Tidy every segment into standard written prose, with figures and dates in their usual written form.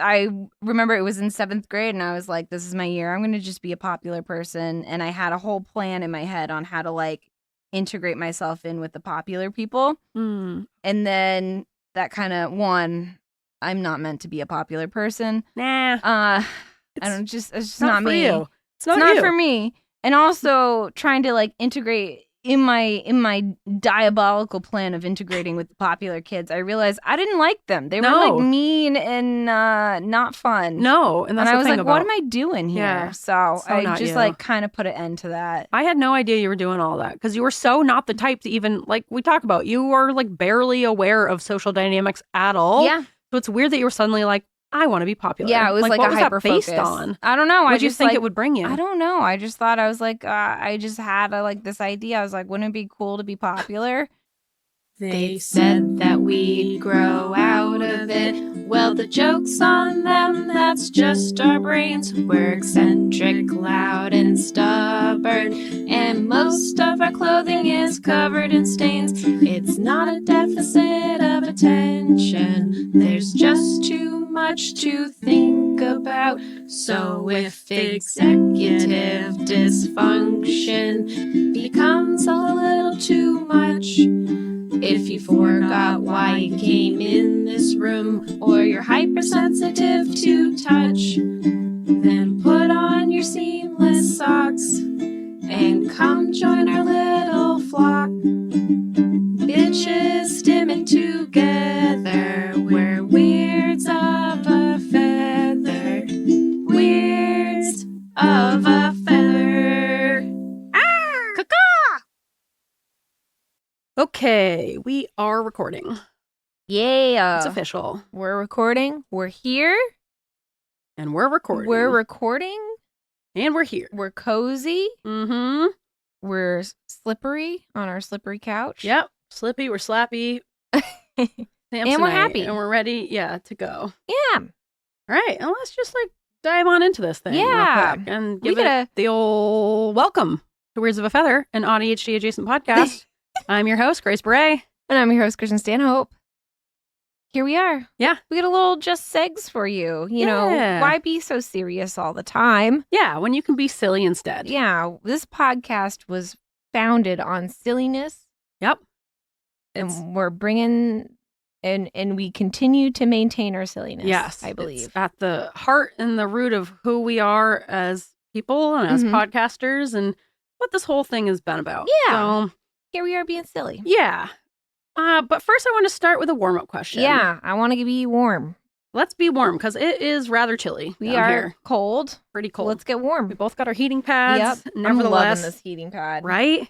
I remember it was in 7th grade and I was like, this is my year. I'm going to just be a popular person. And I had a whole plan in my head on how to like integrate myself in with the popular people. Mm. And then that kind of I'm not meant to be a popular person. Nah. I don't it's just not for me. you. It's not for me. And also trying to like integrate in my diabolical plan of integrating with the popular kids, I realized I didn't like them. They were like mean and not fun. No, and that's I the was thing like, what am I doing here? Yeah, so I not just you. like kind of put an end to that. I had no idea you were doing all that because you were so not the type to even like we talk about. You were like barely aware of social dynamics at all. Yeah. So it's weird that you were suddenly like, I want to be popular. Yeah, it was like what a was hyper that based focus on? I don't know. What I did you just think like, it would bring you? I don't know. I just thought I was like, I just had like this idea. I was like, wouldn't it be cool to be popular? They said that we'd grow out of it. Well, the joke's on them, that's just our brains. We're eccentric, loud, and stubborn, and most of our clothing is covered in stains. It's not a deficit of attention, there's just too much to think about. So if executive dysfunction becomes a little too much, if you forgot why you came in this room, or you're hypersensitive to touch, then put on your seamless socks and come join our little flock. Bitches stimming together, we're weirds of a feather, weirds of a feather. Okay, we are recording. Yeah. It's official. We're recording. We're here. And we're recording. We're recording. And we're here. We're cozy. Mm-hmm. We're slippery on our slippery couch. Yep. Slippy, we're slappy. And we're happy. And we're ready, to go. Yeah. All right, and let's just dive on into this thing. Yeah. Real quick and give it the old welcome to Weirds of a Feather, an AuDHD-Adjacent podcast. I'm your host, Grace Beret. And I'm your host, Kristen Stanhope. Here we are. Yeah. We got a little just segs for you. You know, why be so serious all the time? Yeah, when you can be silly instead. Yeah. This podcast was founded on silliness. Yep. And we're bringing, and we continue to maintain our silliness. Yes. I believe. It's at the heart and the root of who we are as people and as podcasters and what this whole thing has been about. Yeah. So, here we are being silly. Yeah. But first I want to start with a warm-up question. Yeah, I want to be warm. Let's be warm because it is rather chilly. We are cold. Pretty cold. Let's get warm. We both got our heating pads. Yep. Nevertheless, I'm loving this heating pad. Right?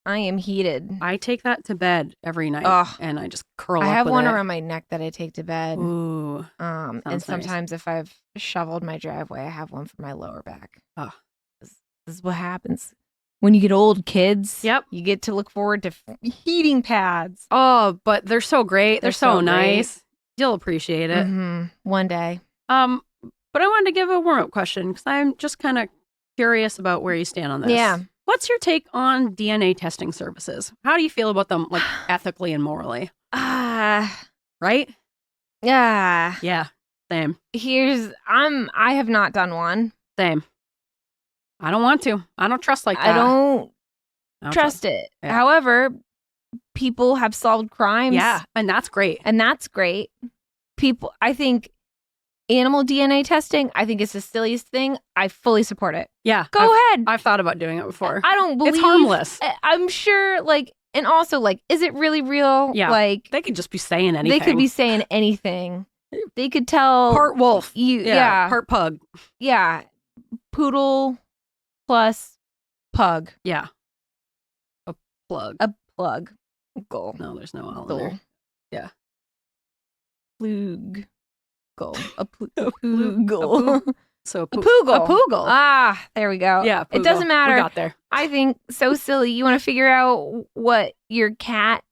I am heated. I take that to bed every night. And I just curl up I have with one it. around my neck that I take to bed. Ooh. And sometimes if I've shoveled my driveway, I have one for my lower back. Oh. This is what happens. When you get old, kids, yep, you get to look forward to heating pads. Oh, but they're so great. They're so nice. Great. You'll appreciate it. One day. But I wanted to give a warm-up question because I'm just kind of curious about where you stand on this. Yeah. What's your take on DNA testing services? How do you feel about them, like ethically and morally? Right? Yeah. Yeah. Same. I have not done one. Same. I don't want to. I don't trust like that. I don't trust it. Yeah. However, people have solved crimes. Yeah, and that's great. I think animal DNA testing, I think it's the silliest thing. I fully support it. Yeah. Go ahead. I've thought about doing it before. I don't believe... It's harmless. I'm sure, and also, is it really real? Yeah. They could just be saying anything. They could be saying anything. They could tell... Part wolf. Yeah. Part pug. Yeah. Poodle... plus pug. Yeah. A plug. Goal. No, there's no L in there. Yeah. Plug. Goal. A poogle. So a poogle. A poogle. Ah, there we go. Yeah, it doesn't matter. We got there. I think so silly. You want to figure out what your cat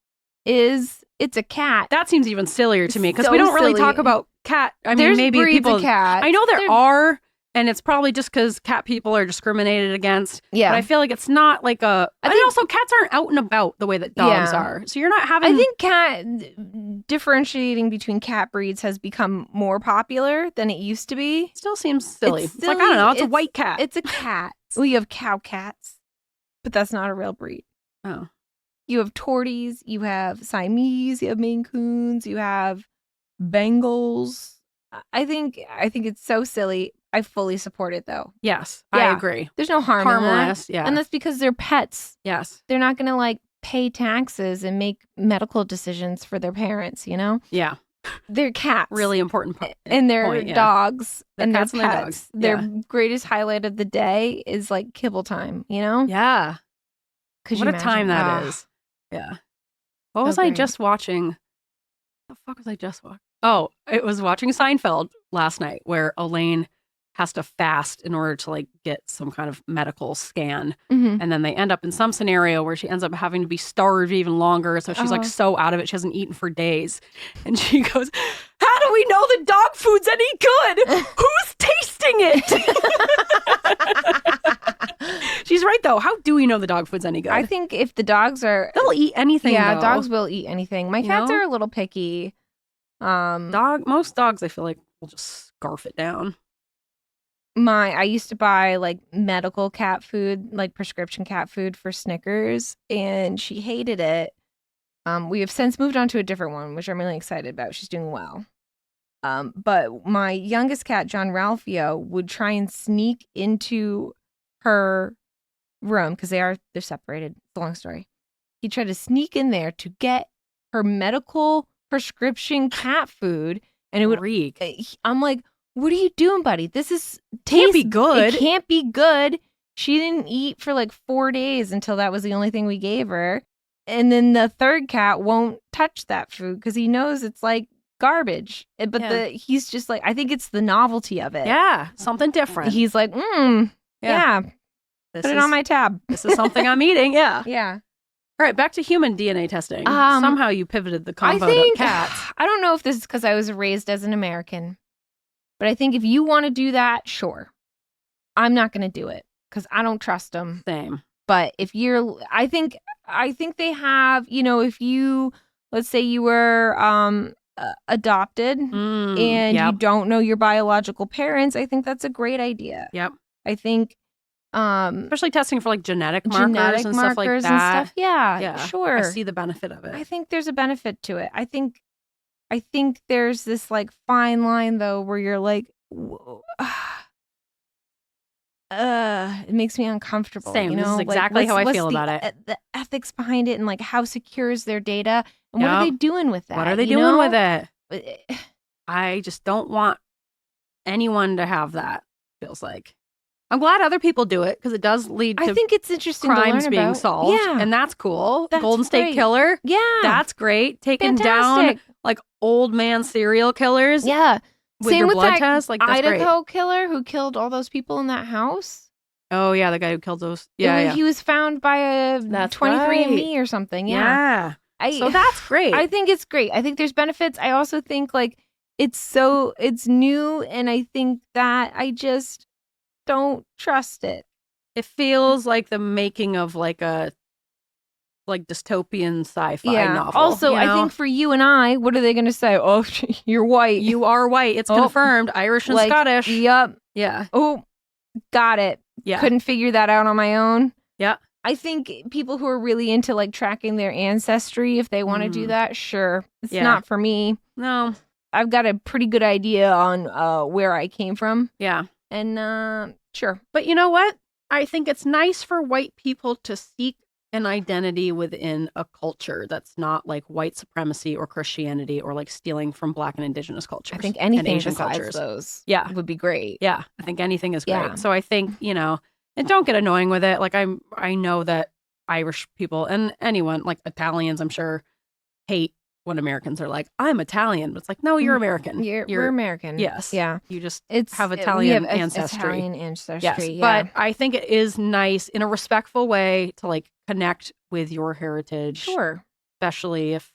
is? It's a cat. That seems even sillier to me because we don't really talk about cat. I mean, There's maybe breeds people. Of cat. I know there are. And it's probably just because cat people are discriminated against. Yeah. But I feel like it's not like a... And also, cats aren't out and about the way that dogs are. So you're not having... I think differentiating between cat breeds has become more popular than it used to be. It still seems silly. It's like, I don't know, it's a white cat. It's a cat. Well, you have cow cats, but that's not a real breed. Oh. You have torties, you have Siamese, you have Maine Coons, you have Bengals. I think it's so silly. I fully support it, though. Yes, Yeah. I agree. There's no harm Harmless, in that. yeah. And that's because they're pets. Yes. They're not going to like pay taxes and make medical decisions for their parents, you know? Yeah. They're cats. Really important point. And they're dogs. They're and cats they're and pets. they're dogs. Their greatest highlight of the day is like kibble time, you know? Yeah. Could What you a time imagine? that is. Yeah. What was So I great. just watching? The fuck was I just watching? Oh, it was watching Seinfeld last night where Elaine has to fast in order to like get some kind of medical scan. Mhm. And then they end up in some scenario where she ends up having to be starved even longer. So she's like so out of it. She hasn't eaten for days. And she goes, how do we know the dog food's any good? Who's tasting it? She's right though. How do we know the dog food's any good? I think if the dogs are... They'll eat anything. Yeah, though. dogs will eat anything. My cats are a little picky. Most dogs I feel like will just scarf it down. I used to buy like medical cat food, like prescription cat food for Snickers, and she hated it. We have since moved on to a different one, which I'm really excited about. She's doing well. But my youngest cat, John Ralphio, would try and sneak into her room because they're separated. It's a long story. He'd try to sneak in there to get her medical prescription cat food, and it would reek. I'm like, what are you doing, buddy? This is Can't be good. It can't be good. She didn't eat for like 4 days until that was the only thing we gave her. And then the third cat won't touch that food because he knows it's like garbage. But he's just like, I think it's the novelty of it. Yeah, something different. He's like, yeah. Put it on my tab. This is something I'm eating. Yeah. Yeah. All right, back to human DNA testing. Somehow you pivoted the combo to cats. I don't know if this is because I was raised as an American, but I think if you want to do that, sure. I'm not going to do it because I don't trust them. Same. But if you're, I think they have, you know, if you, let's say you were adopted and you don't know your biological parents, I think that's a great idea. Yep. I think, especially testing for like genetic markers and stuff like that. And stuff. Yeah, sure. I see the benefit of it. I think there's a benefit to it. I think there's this like fine line though where you're like, it makes me uncomfortable. Same. You know? This is exactly how I feel about it. The ethics behind it and like how secure is their data and what are they doing with that? What are they doing with it? I just don't want anyone to have that. Feels like. I'm glad other people do it because it does lead to I think it's interesting crimes to learn being about. solved. Yeah. And that's cool. That's Golden State great. Killer. Yeah. That's great. Taking down like old man serial killers. Yeah. With your blood test. Like that's Idaho great. killer who killed all those people in that house. Oh yeah, the guy who killed those. Yeah. He was found by a 23andMe or something. Yeah. So that's great. I think it's great. I think there's benefits. I also think like it's new, and I think that I just don't trust it. It feels like the making of like a dystopian sci-fi novel. Also, I think for you and I, what are they going to say? Oh, you're white. You are white. It's confirmed. Irish and Scottish. Yep. Yeah. Oh, got it. Yeah. Couldn't figure that out on my own. Yeah. I think people who are really into like tracking their ancestry, if they want to do that, sure. It's not for me. No. I've got a pretty good idea on where I came from. Yeah. And sure. But you know what? I think it's nice for white people to seek an identity within a culture that's not like white supremacy or Christianity or like stealing from Black and Indigenous cultures. I think anything and Asian besides cultures. those would be great. Yeah. I think anything is great. Yeah. So I think, you know, and don't get annoying with it. Like I know that Irish people and anyone like Italians, I'm sure, hate when Americans are like, I'm Italian. But it's like, no, you're American. We're American. Yes. Yeah. You just have Italian ancestry. Italian ancestry. Yes. Yeah. But I think it is nice in a respectful way to like connect with your heritage. Sure. Especially if,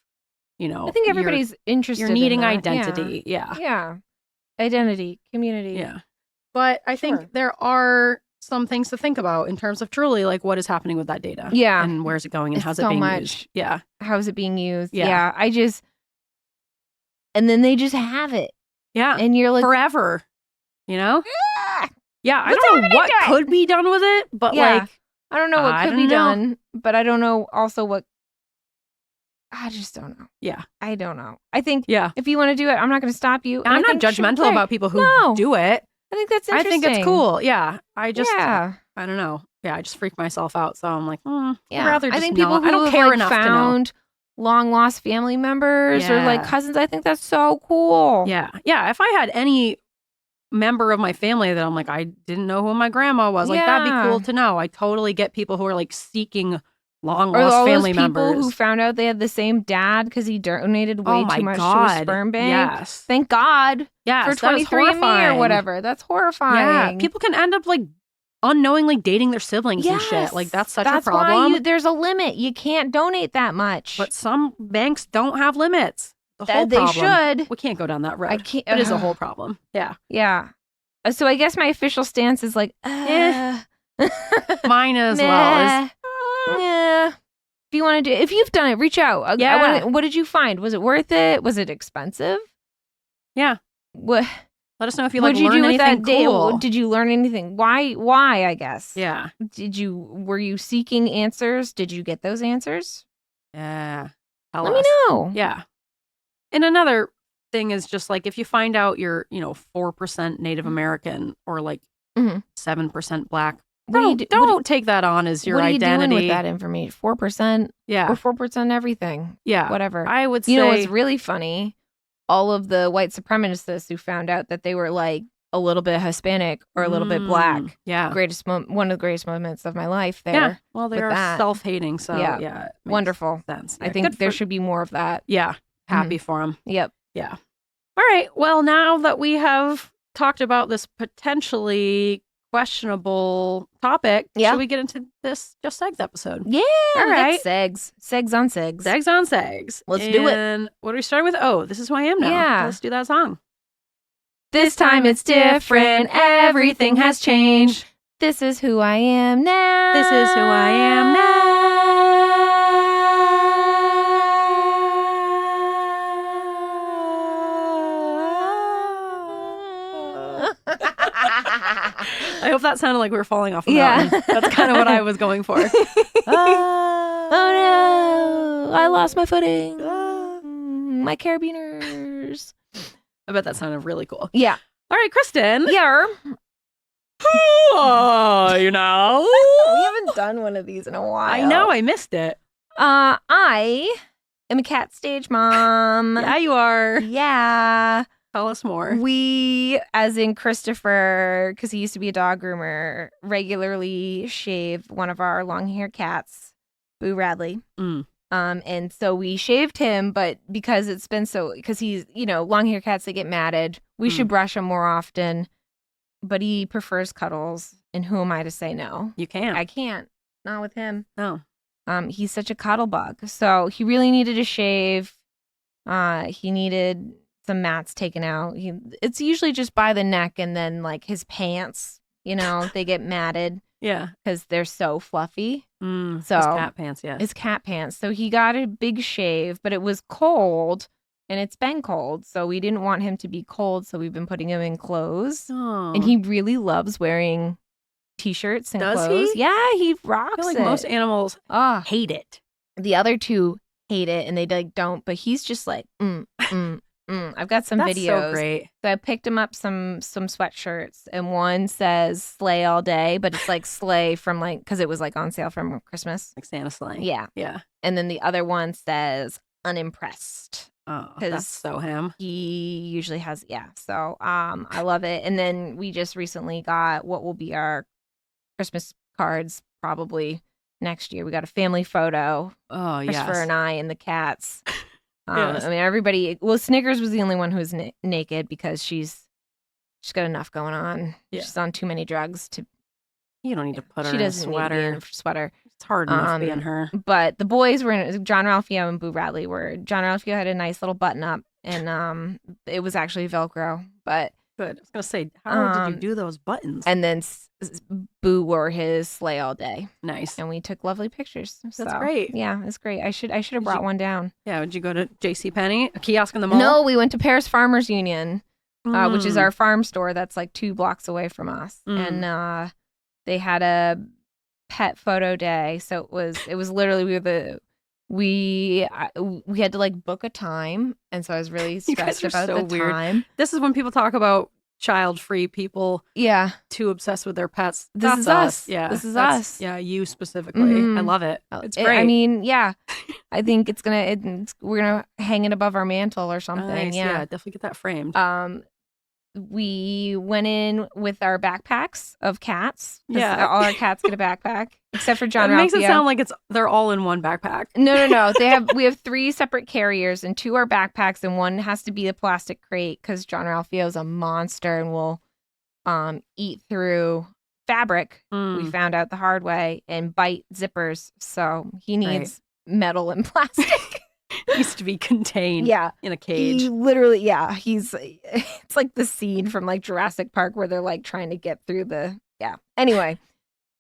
you know, I think everybody's interested you're needing in that. identity. Yeah. Yeah. Identity, community. Yeah. But I think Sure. there are some things to think about in terms of truly like what is happening with that data. Yeah. And where's it going and It's how's so it being much. used. Yeah. How is it being used? Yeah. And then they just have it. Yeah. And you're like, forever. You know? "Ah, Yeah. I what's don't know happening what to it?" could be done with it, but Yeah. like, I don't know what I could don't be know. done, but I don't know also what. I just don't know. yeah. I don't know. I think Yeah. if you want to do it, I'm not going to stop you. and I'm I not think should be judgmental great. about people who No. do it. I think that's I interesting. think it's cool. Yeah. I just, Yeah. I don't know. Yeah. I just freak myself out. So I'm like, I'd Yeah. rather just I think know. people who I don't have, care like, enough to know. found long lost family members or like Yeah. cousins, I think that's so cool. Yeah. Yeah. If I had any member of my family that I'm like, I didn't know who my grandma was, like, that'd Yeah. be cool to know. I totally get people who are like seeking long Or lost all family those people members. who found out they had the same dad because he donated way Oh my too much to God. a sperm bank. Yes. Thank God Yes. for that is 23andMe or horrifying. whatever. That's horrifying. Yeah. People can end up like unknowingly dating their siblings and shit. Yes. Like, that's such That's a problem. why there's a limit. You can't donate that much. But some banks don't have limits. The whole They problem. should. We can't go down that road. I can't. It is a whole problem. Yeah. Yeah. So I guess my official stance is like, Mine as well is, yeah. If you want to do, if you've done it, reach out. Yeah. What did you find? Was it worth it? Was it expensive? yeah. What? Let us know if you What like did you learn do with anything that day? cool. Did you learn anything? Why? I guess. Yeah. Were you seeking answers? Did you get those answers? Yeah. Tell Let us. me know. Yeah. And another thing is just like if you find out you're, 4% Native American or like Mhm. 7% Black, What do you don't take that on as your what are you identity. doing with that information? 4% Yeah. or 4% everything? Yeah. Whatever. I would say. You know what's really funny? All of the white supremacists who found out that they were like a little bit Hispanic or a little bit Black. Yeah. One of the greatest moments of my life there. Yeah. Well, they with are that. self-hating. So Yeah. it makes Wonderful. sense. I Yeah, think good there for- should be more of that. Yeah. Happy for them. Yep. Yeah. All right. Well, now that we have talked about this potentially questionable topic, Yeah. should we get into this Just Segs episode? Yeah. All we got right. Segs. Segs on segs. Segs on Segs. Let's do it. And what are we starting with? Oh, This Is Who I Am Now. Yeah. Let's do that song. This time it's different. Everything has changed. This is who I am now. This is who I am now. I hope that sounded like we were falling off a Yeah. mountain. That's kind of what I was going for. Oh no! I lost my footing. My carabiners. I bet that sounded really cool. Yeah. All right, Kristen. Yeah. Who are you now? We haven't done one of these in a while. I know, I missed it. I am a cat stage mom. Yeah, you are. Yeah. Tell us more. We, as in Christopher, because he used to be a dog groomer, regularly shave one of our long-haired cats, Boo Radley. And so we shaved him, but because he's, long-haired cats, they get matted. We should brush him more often, but he prefers cuddles. And who am I to say no? You can't. I can't. Not with him. No. He's such a cuddle bug. So he really needed a shave. He needed some mats taken out. It's usually just by the neck and then like his pants, they get matted Yeah. because they're so fluffy. So So his cat pants, yes. his cat pants. So he got a big shave, but it was cold and it's been cold. So we didn't want him to be cold. So we've been putting him in clothes. Oh. And he really loves wearing t-shirts and Does clothes. he? Yeah, he I rocks feel like it. most animals Ah. hate it. The other two hate it and they like don't, but he's just like, I've got some That's videos. so great. So I picked him up some sweatshirts and one says slay all day, but it's like slay from like, because it was like on sale from Christmas. Like Santa slang. Yeah. Yeah. And then the other one says unimpressed. Oh, 'Cause that's so him. He usually has, yeah. So I love it. And then we just recently got what will be our Christmas cards probably next year. We got a family photo, Oh, Christopher yes. and I and the cats. Yes. I mean, everybody. Well, Snickers was the only one who was naked because she's got enough going on. Yeah. She's on too many drugs to. You don't need to put her She in a doesn't need to be sweater. in a sweater. It's hard enough being her. But the boys were in. John Ralphio and Boo Radley were. John Ralphio had a nice little button up, and it was actually Velcro, but Good. I was gonna say, how did you do those buttons? And then Boo wore his sleigh all day. Nice. And we took lovely pictures. That's great. Yeah, it's great. I should have brought one down. Yeah, would you go to JCPenney, a kiosk in the mall? No, we went to Paris Farmers Union, which is our farm store that's like 2 blocks away from us. And they had a pet photo day. So it was literally we had to like book a time, and so I was really stressed about the time. This is when people talk about child-free people. Yeah, too obsessed with their pets. This is us. Yeah, this is us. Yeah, you specifically. I love it. It's great. I mean, yeah, I think we're gonna hang it above our mantle or something. Nice. Yeah, definitely get that framed. We went in with our backpacks of cats. Yeah, all our cats get a backpack except for John. It makes it sound like they're all in one backpack. No. We have 3 separate carriers, and 2 are backpacks, and 1 has to be a plastic crate because John Ralphio's a monster and will eat through fabric. We found out the hard way, and bite zippers, so he needs metal and plastic. Needs to be contained in a cage. He literally, it's like the scene from like Jurassic Park where they're like trying to get through anyway.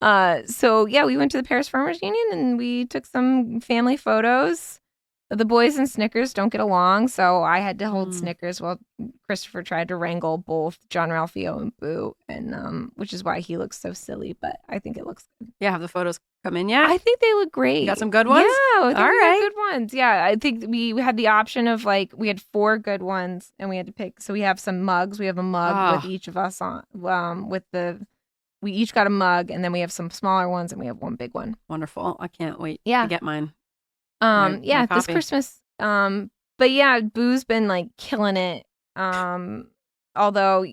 So we went to the Paris Farmers Union and we took some family photos. The boys and Snickers don't get along, so I had to hold Snickers while Christopher tried to wrangle both John Ralphio and Boo, and which is why he looks so silly, but I think it looks good. Yeah, have the photos come in yet? I think they look great. You got some good ones? Yeah, I think all right. good ones. Yeah, I think we had the option of we had 4 good ones, and we had to pick. So we have some mugs. We have a mug with each of us on. We each got a mug, and then we have some smaller ones, and we have 1 big one. Wonderful! I can't wait to get mine. My this Christmas. But yeah, Boo's been like killing it. Although,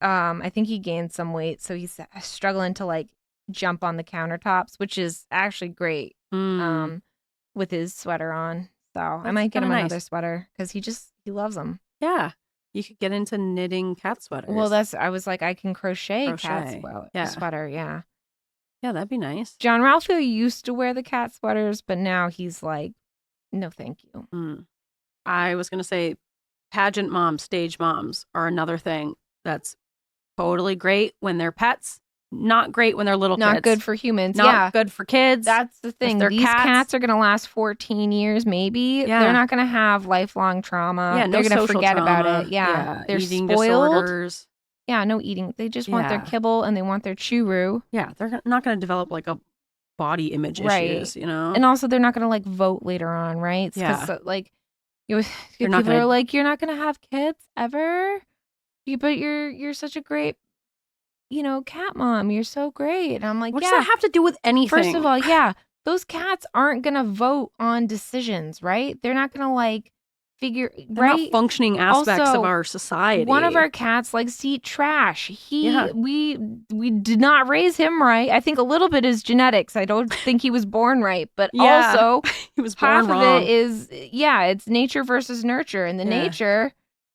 I think he gained some weight, so he's struggling to like jump on the countertops, which is actually great. With his sweater on, so I might get him another sweater because he loves them. Yeah, you could get into knitting cat sweaters. Well, I was like, I can crochet cat sweater. Yeah. Yeah, that'd be nice. John Ralphio used to wear the cat sweaters, but now he's like, no, thank you. I was going to say pageant moms, stage moms are another thing that's totally great when they're pets, not great when they're little kids. Not good for humans. Not good for kids. That's the thing. These cats are going to last 14 years, maybe. Yeah. They're not going to have lifelong trauma. Yeah, they're going to forget trauma. About it. Yeah. They're eating spoiled. disorders. Yeah, no eating. They just want their kibble and they want their churu. Yeah, they're not going to develop like a body image issues, you know? And also they're not going to like vote later on, right? Yeah. Like, people are like, you're not going to have kids ever? But you're such a great, cat mom. You're so great. And I'm like, what does that have to do with anything? First of all, those cats aren't going to vote on decisions, right? They're not going to like they're not functioning aspects also, of our society. One of our cats likes to eat trash. We did not raise him right. I think a little bit is genetics. I don't think he was born right, but also he was born half wrong. of it is it's nature versus nurture, and the nature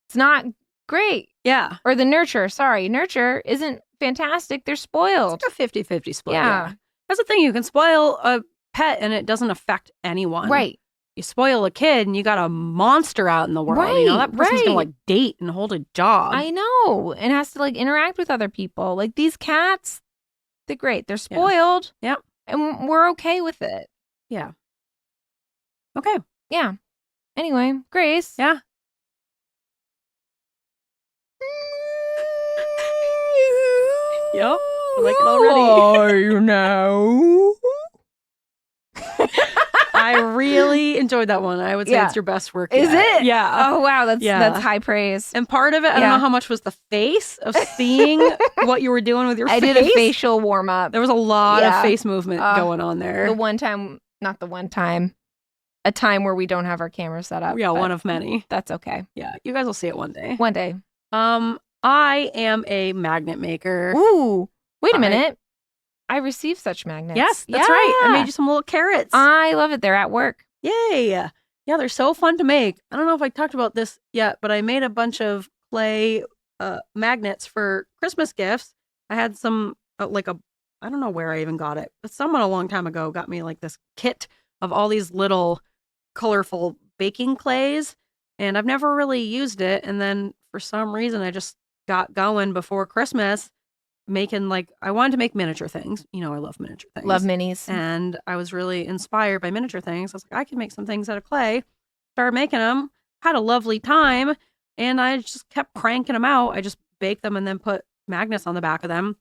it's not great. Yeah. Or the nurture isn't fantastic. They're spoiled. It's like a 50-50 split. Yeah. That's the thing. You can spoil a pet and it doesn't affect anyone. Right. You spoil a kid and you got a monster out in the world. Right, that person's gonna like date and hold a job. I know. And has to like interact with other people. Like these cats, they're great. They're spoiled. Yeah. And we're okay with it. Yeah. Okay. Yeah. Anyway, Grace. Yeah. Yep. I like it already. I really enjoyed that one. I would say it's your best work yet. Is it? Yeah. Oh, wow. That's high praise. And part of it, I don't know how much was the face of seeing what you were doing with your face. I did a facial warm up. There was a lot of face movement going on there. A time where we don't have our camera set up. Yeah, one of many. That's okay. Yeah, you guys will see it one day. One day. I am a magnet maker. Ooh, wait a minute. I received such magnets. Yes, that's right. I made you some little carrots. I love it. They're at work. Yay. Yeah, they're so fun to make. I don't know if I talked about this yet, but I made a bunch of clay magnets for Christmas gifts. I had some, I don't know where I even got it, but someone a long time ago got me like this kit of all these little colorful baking clays, and I've never really used it. And then for some reason, I just got going before Christmas making I wanted to make miniature things. I love miniature things. Love minis. And I was really inspired by miniature things. I was like, I can make some things out of clay. Started making them, had a lovely time, and I just kept cranking them out. I just baked them and then put magnets on the back of them.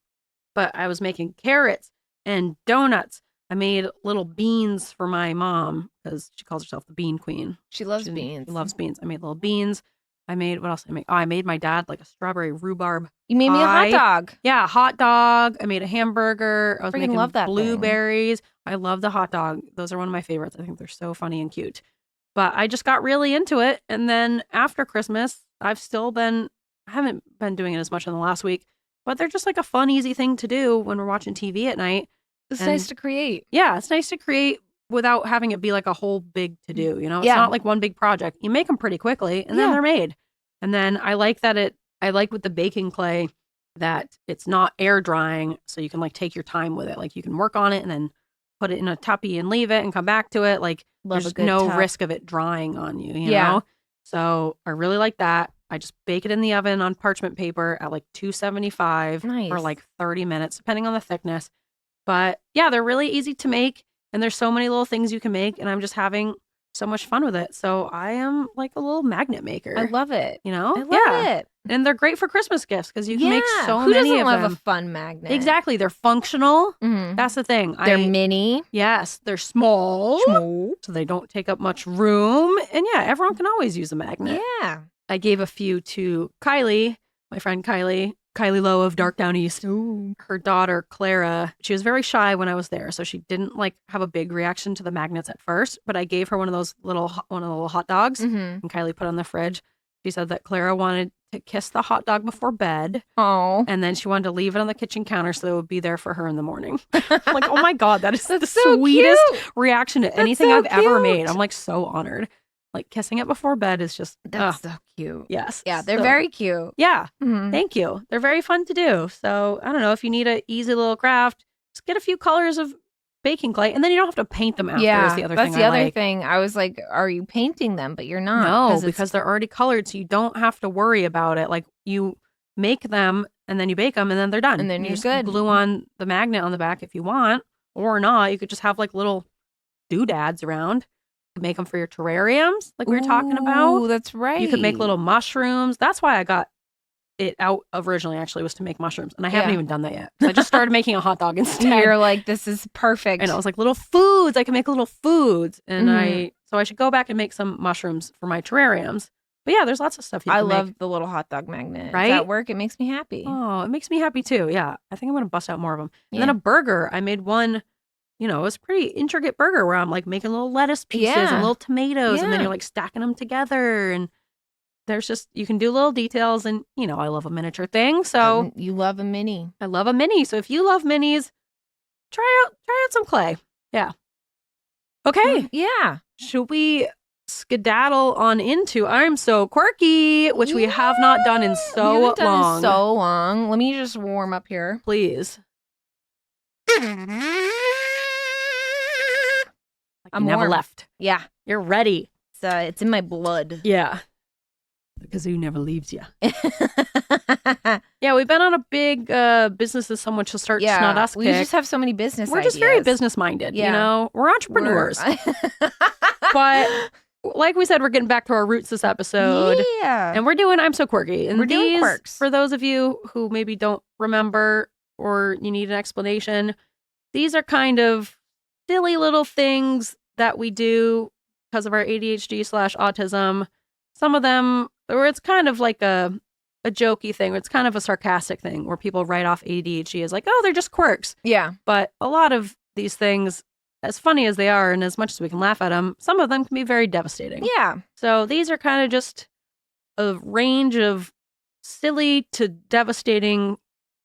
But I was making carrots and donuts. I made little beans for my mom because she calls herself the bean queen. She loves beans. She loves beans. I made little beans. I made, what else did I make? Oh, I made my dad a strawberry rhubarb. You made me a hot dog. Yeah, a hot dog. I made a hamburger. I was making love that blueberries. I love the hot dog. Those are one of my favorites. I think they're so funny and cute. But I just got really into it. And then after Christmas, I haven't been doing it as much in the last week, but they're just a fun, easy thing to do when we're watching TV at night. It's nice to create. Yeah, it's nice to create without having it be a whole big to do, It's not one big project. You make them pretty quickly and then they're made. And then I like with the baking clay that it's not air drying, so you can take your time with it. You can work on it and then put it in a tuppy and leave it and come back to it. There's no risk of it drying on you, you know? So I really like that. I just bake it in the oven on parchment paper at 275 for 30 minutes, depending on the thickness. But yeah, they're really easy to make. And there's so many little things you can make. And I'm just having so much fun with it. So I am a little magnet maker. I love it. I love it. And they're great for Christmas gifts because you can make so Who many doesn't of love them. a fun magnet? Exactly. They're functional. Mm-hmm. That's the thing. They're mini. Yes. They're small. So they don't take up much room. And yeah, everyone can always use a magnet. Yeah. I gave a few to Kylie, my friend Kylie Lowe of Dark Down East. Ooh. Her daughter, Clara, she was very shy when I was there. So she didn't have a big reaction to the magnets at first. But I gave her one of the little hot dogs and Kylie put it on the fridge. She said that Clara wanted to kiss the hot dog before bed. Oh. And then she wanted to leave it on the kitchen counter so it would be there for her in the morning. I'm oh my God, that is the so sweetest cute. reaction to anything I've ever made. I'm so honored. Kissing it before bed is just that's so cute. Yes. Yeah, they're very cute. Yeah. Mm-hmm. Thank you. They're very fun to do. So I don't know if you need an easy little craft, just get a few colors of baking clay and then you don't have to paint them after. Yeah, is the other that's thing the I other like. thing. I was like, are you painting them? But you're not. No, because they're already colored, so you don't have to worry about it. You make them and then you bake them and then they're done. And then you're just good. Glue on the magnet on the back if you want, or not. You could just have little doodads around. Make them for your terrariums, we were talking about. Oh, that's right. You could make little mushrooms. That's why I got it out originally, actually, was to make mushrooms. And I haven't even done that yet. So I just started making a hot dog instead. You're like, this is perfect. And I was like, little foods. I can make little foods. And so I should go back and make some mushrooms for my terrariums. But yeah, there's lots of stuff you can love make. the little hot dog magnet. Right? At work, it makes me happy. Oh, it makes me happy too. Yeah. I think I'm going to bust out more of them. And then a burger. I made one. It was a pretty intricate burger where I'm making little lettuce pieces and little tomatoes and then you're stacking them together. And there's just, you can do little details and, I love a miniature thing. So you love a mini. I love a mini. So if you love minis, try out some clay. Yeah. Okay. Yeah. Should we skedaddle on into I'm So Quirky, which we have not done in so long. Let me just warm up here. Please. I'm never warm. left. Yeah. You're ready. It's in my blood. Yeah. The kazoo never leaves you. Yeah, we've been on a big business as someone to start snot us we kick. just have so many business We're ideas. just very business minded, We're entrepreneurs. But like we said, we're getting back to our roots this episode. Yeah. And we're doing I'm So Quirky. And we're doing quirks. For those of you who maybe don't remember or you need an explanation, these are kind of silly little things that we do because of our ADHD/autism. Some of them, or it's kind of like a jokey thing, or it's kind of a sarcastic thing where people write off ADHD as oh, they're just quirks. Yeah. But a lot of these things, as funny as they are and as much as we can laugh at them, some of them can be very devastating. Yeah. So these are kind of just a range of silly to devastating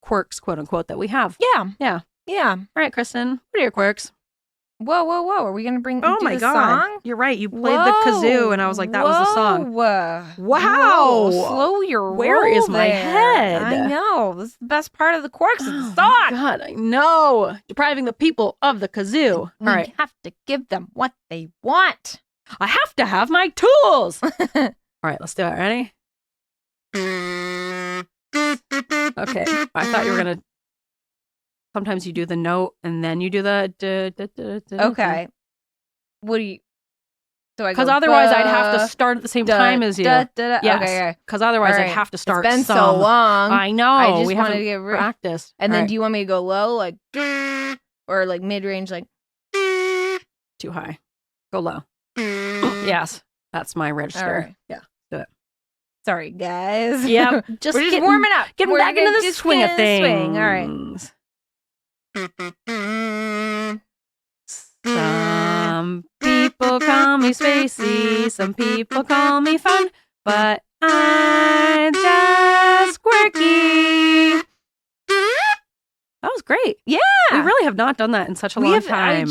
quirks, quote unquote, that we have. Yeah. Yeah. Yeah. All right, Kristen, what are your quirks? Whoa. Are we going to bring Oh do my the God. song? You're right. You played the kazoo and I was like, that was the song. Wow. Wow. Slow your Where roll is my there. head? I know. This is the best part of the quirks. It's the Oh song. God, I know. Depriving the people of the kazoo. All right. have to give them what they want. I have to have my tools. All right, let's do it. Ready? Okay. I thought you were going to. Sometimes you do the note and then you do the. Okay. What do you. So I Because go, otherwise I'd have to start at the same time as you. Yes. Okay. Because otherwise All I'd right. have to start. It's been some. so long. I know. I just we wanted haven't to get practiced. And then All right. do you want me to go low, like, or like mid range, like, Too high. Go low. Yes. That's my register. All right. Yeah. Do it. Sorry, guys. Yep. We're just warming up. Getting We're back into the just swing of getting things. All right. Some people call me spacey, some people call me fun, but I'm just quirky. That was great. Yeah. We really have not done that in such a long time.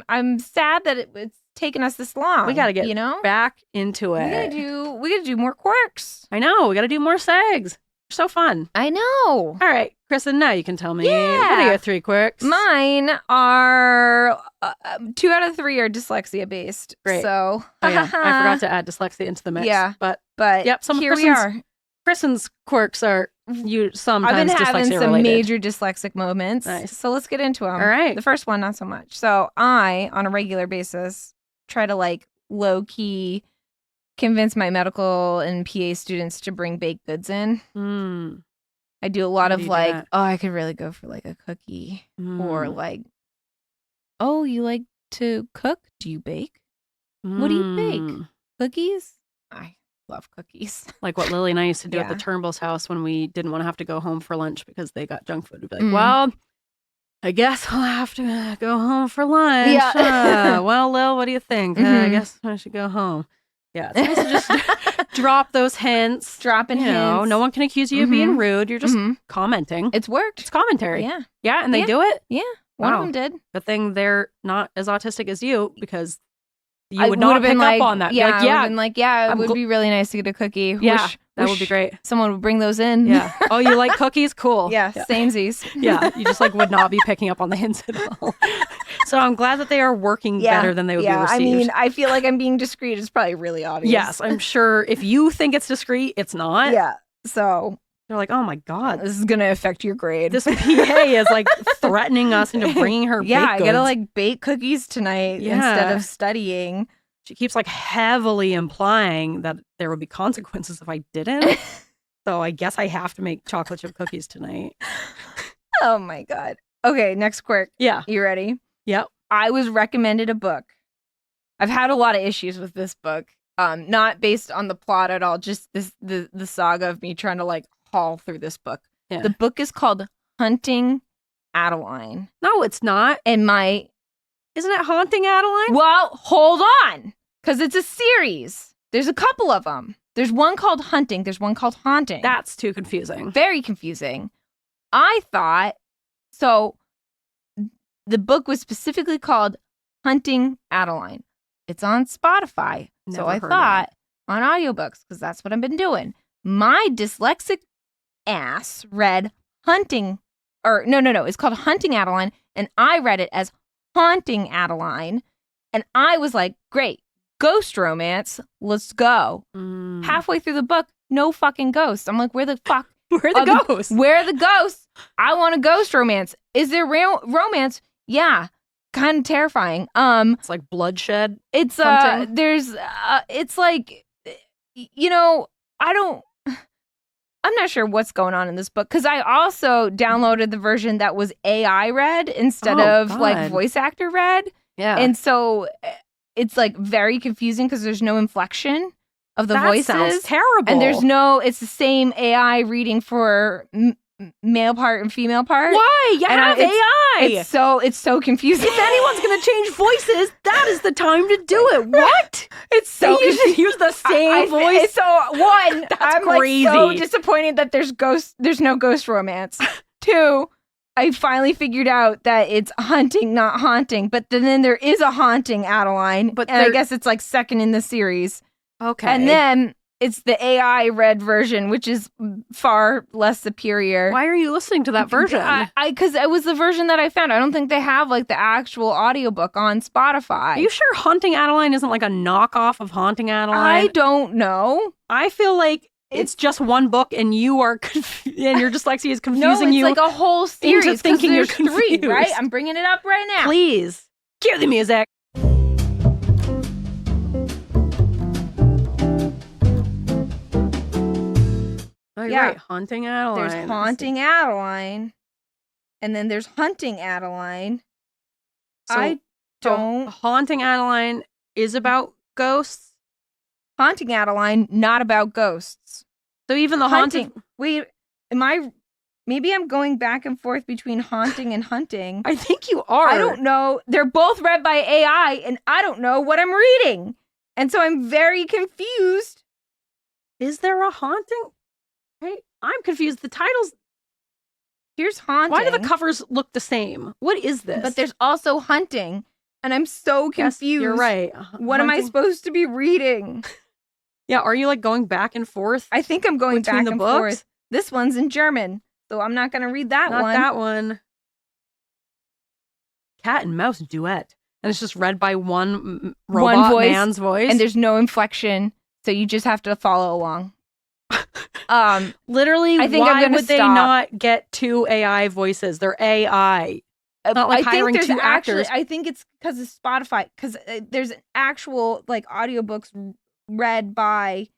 I'm sad that it's taken us this long. We got to get back into it. We gotta do more quirks. I know. We got to do more segs. So fun. I know. All right, Kristen, now you can tell me. Yeah. What are your 3 quirks? Mine are 2 out of 3 are dyslexia based. Great. So Oh, yeah. I forgot to add dyslexia into the mix. Yeah. But But some here of we are. Kristen's quirks are sometimes I've been having dyslexia some related. major dyslexic moments. Nice. So let's get into them. All right. The first one, not so much. So I, on a regular basis, try to like low key convince my medical and PA students to bring baked goods in. Mm. I do a lot How of do you do like, that? oh, I could really go for like a cookie, or Mm. like, oh, you like to cook? Do you bake? What do you bake? Mm. Cookies? I love cookies. Like what Lily and I used to do at the Yeah. Turnbull's house when we didn't want to have to go home for lunch because they got junk food. We'd be like, Mm. well, I guess I'll have to go home for lunch. Yeah. Well, Lil, what do you think? I Mhm. guess I should go home. Yeah, it's nice to just drop those hints. Dropping You know, hints. no one can accuse you of being rude. You're just Mhm. commenting. It's worked. It's commentary. Yeah. Yeah, and they Yeah. do it. Yeah. One Wow. of them did. Good thing they're not as autistic as you because you I would not would've pick been up like, on that. Be Yeah, like, I would've yeah, been like, yeah, it I'm would gl- be really nice to get a cookie. yeah, that would be great. Someone would bring those in. Yeah. Oh, you like cookies? Cool. Yeah, samesies. Yeah. You just like would not be picking up on the hints at all. So I'm glad that they are working better than they would be received. I mean, I feel like I'm being discreet. It's probably really obvious. Yes, I'm sure if you think it's discreet, it's not. Yeah. So They're like, oh my God, this is gonna affect your grade. this PA is like threatening us into bringing her yeah, baked I goods. gotta like bake cookies tonight instead Yeah. of studying. She keeps like heavily implying that there would be consequences if I didn't. So I guess I have to make chocolate chip cookies tonight. Oh my God. Okay, next quirk. Yeah. You ready? Yep. I was recommended a book. I've had a lot of issues with this book. Not based on the plot at all, just the saga of me trying to like haul through this book. Yeah. The book is called Hunting Adeline. No, it's not. And my Isn't it Haunting Adeline? well, hold on, because it's a series. There's a couple of them. There's one called Hunting. There's one called Haunting. That's too confusing. Very confusing. I thought so. The book was specifically called Hunting Adeline. It's on Spotify. So Never I heard of thought on audiobooks, because that's what I've been doing. My dyslexic ass read Hunting, or no. It's called Hunting Adeline. And I read it as Haunting Adeline. And I was like, great, ghost romance. Let's go. Mm. Halfway through the book, no fucking ghosts. I'm like, where the fuck? Where are the ghosts? Where are the ghosts? I want a ghost romance. Is there real romance? Yeah. Kind of terrifying. It's like bloodshed. It's Hunting? there's it's like, you know, I'm not sure what's going on in this book, because I also downloaded the version that was AI read instead Oh, of like God. voice actor read. Yeah. And so it's like very confusing because there's no inflection of the that voices. sounds terrible. And it's the same AI reading for male part and female part. Why? You And have AI. It's so confusing. If anyone's going to change voices, that is the time to do it. What? It's so you confusing. should use the same voice. So one, That's I'm crazy. like so disappointed that there's no ghost romance. Two, I finally figured out that it's hunting, not haunting. But then there is a Haunting Adeline. But and I there- guess it's like second in the series. Okay. And then it's the AI read version, which is far less superior. why are you listening to that version? Because it was the version that I found. I don't think they have like the actual audiobook on Spotify. Are you sure Haunting Adeline isn't like a knockoff of Haunting Adeline? I don't know. I feel like it's just one book and you are and your dyslexia is confusing you. No, it's like a whole series into thinking you're there's 3, confused. right? I'm bringing it up right now. Please, cue the music. Oh, you're right. Haunting Adeline. There's Haunting Adeline. And then there's Hunting Adeline. So Haunting Adeline is about ghosts. Haunting Adeline, not about ghosts. So even the haunting. Wait, maybe I'm going back and forth between haunting and hunting. I think you are. I don't know. They're both read by AI, and I don't know what I'm reading. And so I'm very confused. Is there a haunting? Hey, I'm confused. The titles. Here's haunting. Why do the covers look the same? What is this? But there's also hunting, and I'm so confused. Yes, you're right. What am I supposed to be reading? Yeah, are you like going back and forth? I think I'm going back and books? forth. This one's in German, so I'm not going to read that one. Not that one. Cat and Mouse Duet. And it's just read by one robot man's voice. And there's no inflection, so you just have to follow along. Literally, I think why would they not get 2 AI voices? They're AI. Not like hiring 2 actors. I think it's because of Spotify, because there's an actual like audiobooks read by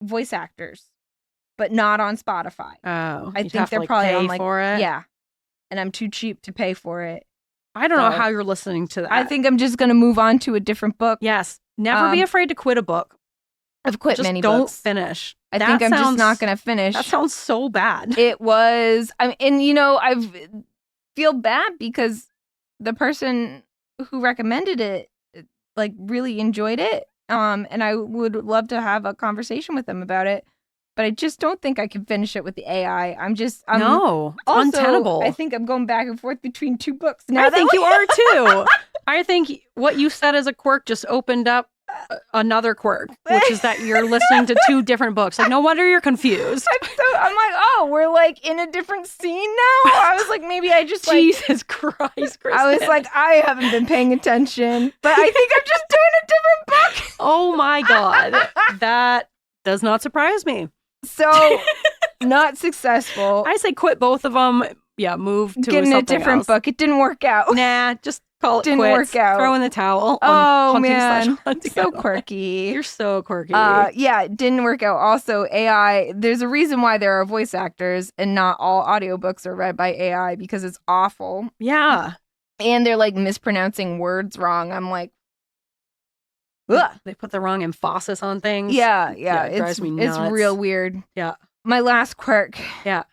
voice actors, but not on Spotify. Oh, I think they're probably on like for it. Yeah, and I'm too cheap to pay for it. I don't know how you're listening to that. I think I'm just gonna move on to a different book. Yes, never be afraid to quit a book. I've quit just many don't books. Finish. I think I'm just not gonna finish. That sounds so bad. It was. And you know, I feel bad because the person who recommended it like really enjoyed it. And I would love to have a conversation with them about it, but I just don't think I can finish it with the AI. No, it's untenable. I think I'm going back and forth between 2 books now. I think you are too. I think what you said as a quirk just opened up another quirk, which is that you're listening to 2 different books. Like, no wonder you're confused. I'm like, oh, we're like in a different scene now. I was like, maybe I just like Jesus Christ, Kristen. I was like, I haven't been paying attention, but I think I'm just doing a different book. Oh my God, that does not surprise me. So, not successful. I say quit both of them. Yeah, move to get in a different book. It didn't work out. Nah, just call it didn't quits. Work out. Throw in the towel. Oh man, so quirky. You're so quirky. Yeah, it didn't work out. Also, AI. There's a reason why there are voice actors and not all audiobooks are read by AI because it's awful. Yeah, and they're like mispronouncing words wrong. I'm like, ugh. They put the wrong emphasis on things. Yeah. It drives me nuts. It's real weird. Yeah. My last quirk. Yeah.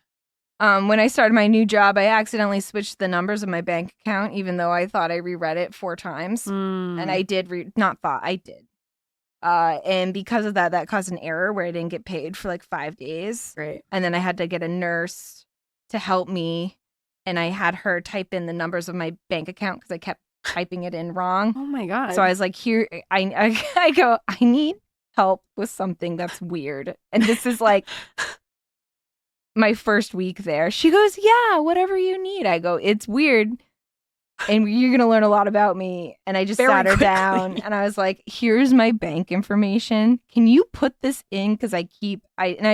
When I started my new job, I accidentally switched the numbers of my bank account, even though I thought I reread it 4 times. And I did I did. And because of that caused an error where I didn't get paid for like 5 days. Right. And then I had to get a nurse to help me. And I had her type in the numbers of my bank account because I kept typing it in wrong. Oh my God. So I was like, here, I go, I need help with something that's weird. And this is like my first week there. She goes, yeah, whatever you need. I go, it's weird. And you're going to learn a lot about me. And I just sat her down and I was like, here's my bank information. Can you put this in? Because I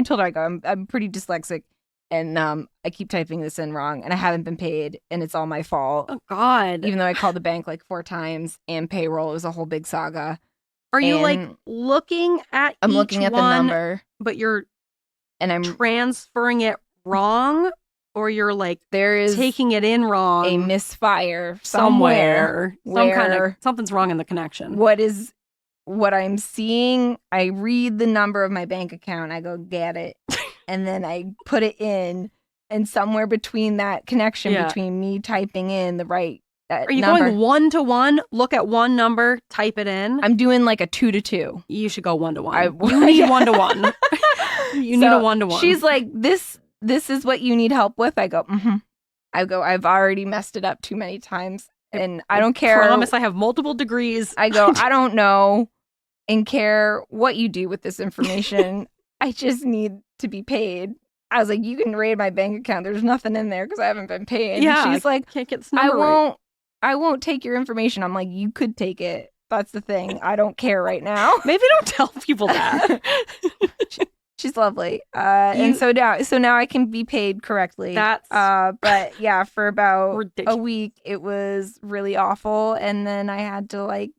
told her, I go, I'm pretty dyslexic. And I keep typing this in wrong and I haven't been paid and it's all my fault. Oh God. Even though I called the bank like 4 times and payroll, it was a whole big saga. Are you like looking at I'm looking at the number. But I'm I'm transferring it wrong, or you're like there is taking it in wrong. A misfire somewhere. Something's wrong in the connection. What I'm seeing, I read the number of my bank account, I go get it. And then I put it in, and somewhere between that connection between me typing in the right Are you number, going 1 to 1? Look at one number, type it in. I'm doing like a 2 to 2. You should go 1 to 1. You need 1 to 1. You need a 1 to 1. She's like, this is what you need help with. I go, I go, I've already messed it up too many times, and I don't care. I promise I have multiple degrees. I go, I don't know and care what you do with this information. I just need to be paid. I was like, you can raid my bank account. There's nothing in there because I haven't been paid. Yeah, and she's like, can't get this number I won't take your information. I'm like, you could take it. That's the thing. I don't care right now. Maybe don't tell people that. She's lovely. And so now I can be paid correctly. But yeah, for about ridiculous. a week, it was really awful. And then I had to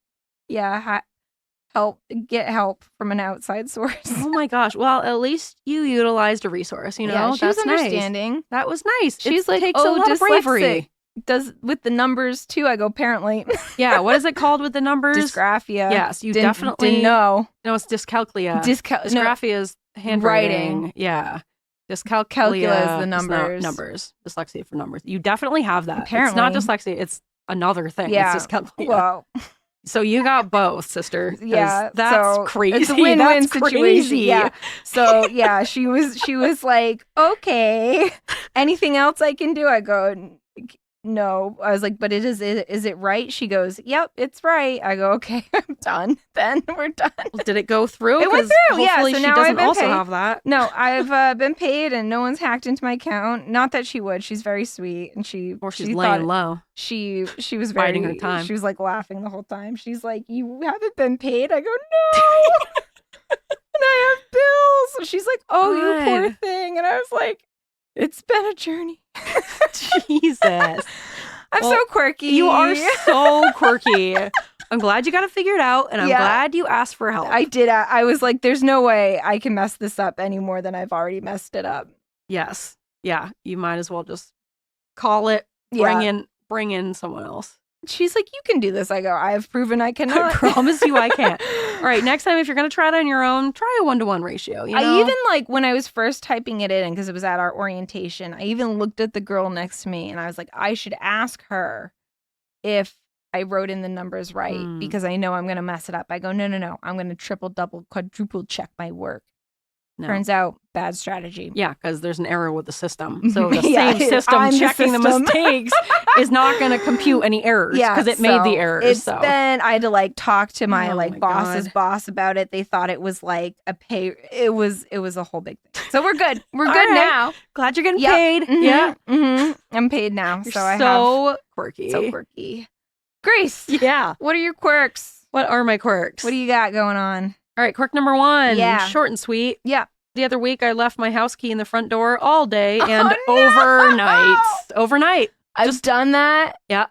get help from an outside source. Oh my gosh. Well, at least you utilized a resource, you know? Yeah, she was That's nice. understanding. That was nice. She's like, takes a lot of bravery. Does with the numbers too. I go, apparently. Yeah, what is it called with the numbers? Dysgraphia. Yes, you Didn't know. No, it's dyscalculia. Dysgraphia is handwriting. Yeah. Dyscalculia Calcula is the numbers. Is not numbers. Dyslexia for numbers. You definitely have that. Apparently. It's not dyslexia. It's another thing. Yeah. It's dyscalculia. Well, so you got both, sister. Yeah. That's crazy. It's a win-win situation. Crazy. Yeah. So yeah, she was like, okay, anything else I can do? I go, no. I was like, but is it right? She goes, yep, it's right. I go, okay, I'm done. Then we're done. Well, did it go through? It went through. Yeah. So she now doesn't I've been also paid. have that. No, I've been paid, and no one's hacked into my account. Not that she would. She's very sweet, and she's laying low. She was very, biding her time. She was like laughing the whole time. She's like, "You haven't been paid." I go, "No," and I have bills. So she's like, "Oh, you poor thing," and I was like, "It's been a journey." Jesus. I'm so quirky. You are so quirky. I'm glad you got it figured out, and I'm glad you asked for help. I did. I was like, there's no way I can mess this up any more than I've already messed it up. Yes. Yeah. You might as well just call it, bring in someone else. She's like, you can do this. I go, I have proven I cannot. I promise you I can't. All right, next time, if you're going to try it on your own, try a 1-to-1 ratio. You know? I even, like, when I was first typing it in, because it was at our orientation, I even looked at the girl next to me, and I was like, I should ask her if I wrote in the numbers right, because I know I'm going to mess it up. I go, no. I'm going to triple, double, quadruple check my work. No. Turns out, bad strategy. Yeah, because there's an error with the system. So the same system checking the mistakes is not going to compute any errors because it made the errors. Then I had to like talk to my boss's boss about it. They thought it was like a pay. It was a whole big thing. So we're good. We're good now. Glad you're getting paid. Mm-hmm. Yeah. Mm-hmm. I'm paid now. You're quirky. So quirky. Grace. Yeah. What are your quirks? What are my quirks? What do you got going on? All right, quirk number 1. Yeah. Short and sweet. Yeah. The other week, I left my house key in the front door all day and overnight. Overnight. I've done that. Yeah.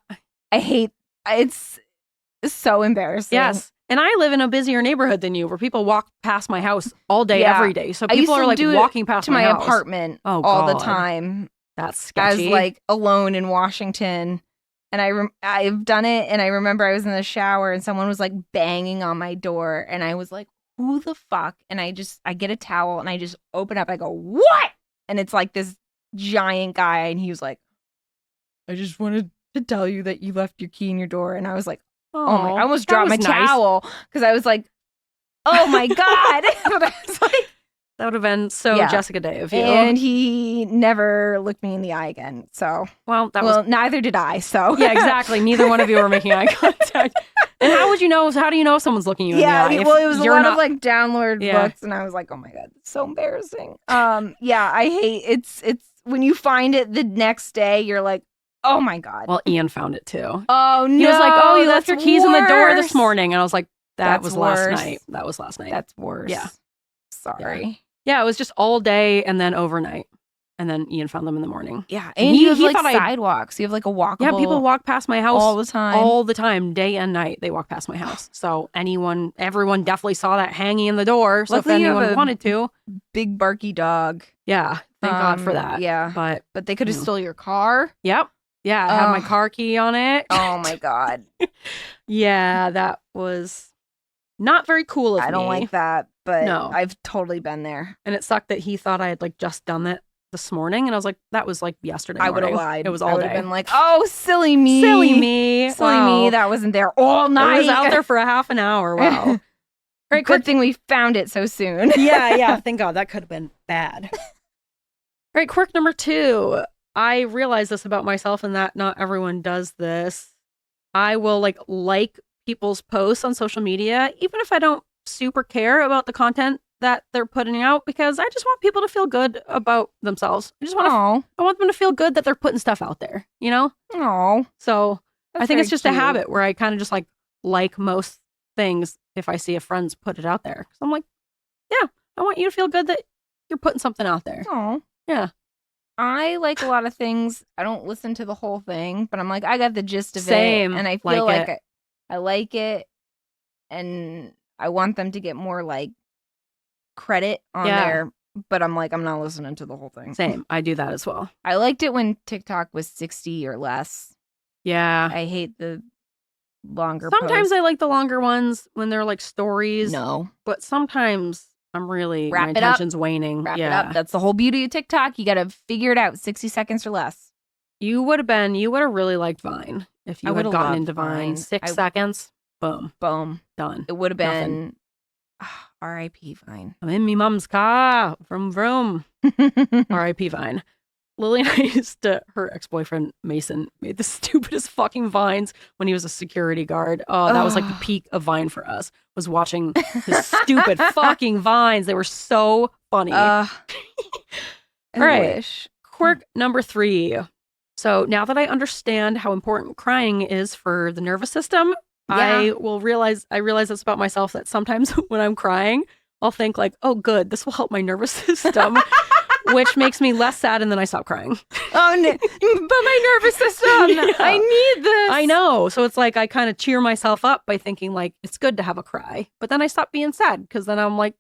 I hate it's so embarrassing. Yes. And I live in a busier neighborhood than you where people walk past my house all day, every day. So people are like walking past my house. Apartment all the time. That's sketchy. As like alone in Washington. And I've done it, and I remember I was in the shower, and someone was like banging on my door, and I was like, who the fuck? And I get a towel, and I just open up, I go, what? And it's like this giant guy, and he was like, I just wanted to tell you that you left your key in your door. And I was like, oh my, I almost dropped my towel, because I was like, oh my God. But I was like, that would have been so Jessica Day of you. And he never looked me in the eye again. So, neither did I. So, yeah, exactly. Neither one of you were making eye contact. And how would you know? How do you know if someone's looking you in the eye? Well, it was a lot of like download books, and I was like, oh my God, it's so embarrassing. I hate it's when you find it the next day, you're like, oh my God. Well, Ian found it too. Oh no, he was like, oh, you left your keys in the door this worse. morning, and I was like, that That's was worse. last night. That was last night. That's worse. Yeah. Sorry. Yeah, it was just all day and then overnight. And then Ian found them in the morning. Yeah. And you have like sidewalks. You have like a walkable. Yeah, people walk past my house all the time. All the time, day and night. They walk past my house. So everyone definitely saw that hanging in the door. So luckily if anyone wanted to. Big barky dog. Yeah. Thank God for that. Yeah. But they could have stole your car. Yep. Yeah. I had my car key on it. Oh my God. Yeah, that was not very cool of me. I don't like that. But no. I've totally been there. And it sucked that he thought I had like just done that this morning. And I was like, that was like yesterday morning. I would have lied. It was all day. I would have been like, oh, silly me. Silly me. Silly me. That wasn't there all night. I was out there for a half an hour. Wow. Right, good thing we found it so soon. Yeah. Thank God. That could have been bad. All right, quirk number 2. I realize this about myself and that not everyone does this. I will like people's posts on social media, even if I don't super care about the content that they're putting out, because I just want people to feel good about themselves. I want them to feel good that they're putting stuff out there, you know? Oh. So I think it's just a habit where I kind of just like most things if I see a friend's put it out there. So I'm like, yeah, I want you to feel good that you're putting something out there. Oh. Yeah. I like a lot of things. I don't listen to the whole thing, but I'm like, I got the gist of Same. it. And I feel Like like I like it. And I want them to get more like credit on there. But I'm like, I'm not listening to the whole thing. Same. I do that as well. I liked it when TikTok was 60 or less. Yeah. I hate the longer Sometimes posts. I like the longer ones when they're like stories. No. But sometimes I'm really, Wrap my it up. attention's waning. Wrap yeah. it up. That's the whole beauty of TikTok. You got to figure it out. 60 seconds or less. You would have really liked Vine if you I had would've gotten loved into Vine. Vine. 6 seconds. Boom. Boom. Done. It would have been Nothing. R.I.P. Vine. I'm in me mum's car. Vroom vroom. R.I.P. Vine. Lily and I her ex-boyfriend Mason made the stupidest fucking Vines when he was a security guard. Oh, that was like the peak of Vine for us, was watching his stupid fucking Vines. They were so funny. I right. wish. Quirk number 3. So now that I understand how important crying is for the nervous system, I realize this about myself, that sometimes when I'm crying, I'll think like, oh, good, this will help my nervous system. Which makes me less sad, and then I stop crying. Oh, no. But my nervous system, Yeah. I need this. I know. So it's like I kind of cheer myself up by thinking like, it's good to have a cry. But then I stop being sad because then I'm like,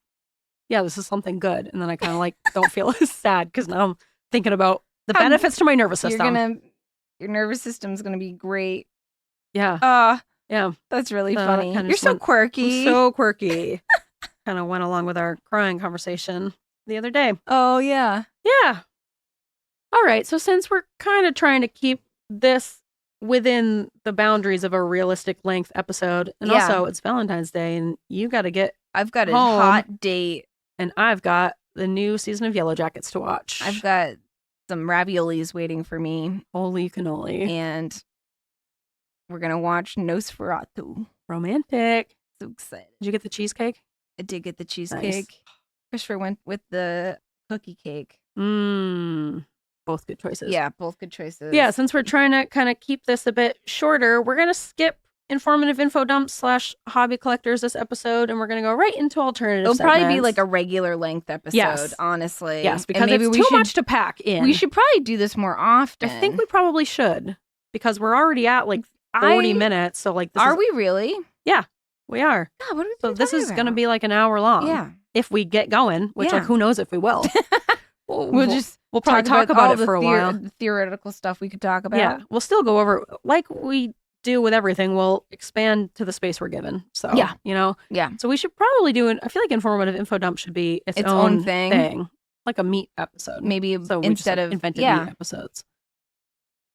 yeah, this is something good. And then I kind of like don't feel as sad because now I'm thinking about the benefits to my nervous system. Your nervous system's going to be great. Yeah. Yeah. That's really So funny. that kinda You're just so went- quirky. So quirky. Kind of went along with our crying conversation the other day. Oh, yeah. Yeah. All right. So since we're kind of trying to keep this within the boundaries of a realistic length episode, and also it's Valentine's Day, and you got to get I've got a home, hot date. and I've got the new season of Yellow Jackets to watch. I've got some raviolis waiting for me. Holy cannoli. And we're going to watch Nosferatu. Romantic. So excited. Did you get the cheesecake? I did get the cheesecake. Nice. Christopher went with the cookie cake. Both good choices. Yeah, both good choices. Yeah, since we're trying to kind of keep this a bit shorter, we're going to skip informative info dumps / hobby collectors this episode, and we're going to go right into alternative It'll probably be segments. like a regular length episode, Yes. honestly. Yes, because And maybe it's we too should, much to pack in. We should probably do this more often. I think we probably should, because we're already at like 40 minutes. So like, we really? Yeah, we are. Yeah, what are we So this is going to about? be like an hour long. Yeah. If we get going, which like who knows if we will. We'll probably talk about it for a while. The theoretical stuff we could talk about. Yeah, we'll still go over, like we do with everything, we'll expand to the space we're given. So, Yeah. So we should probably do I feel like informative info dump should be its own own thing. like a meat episode. Maybe So we instead just of invented meat episodes.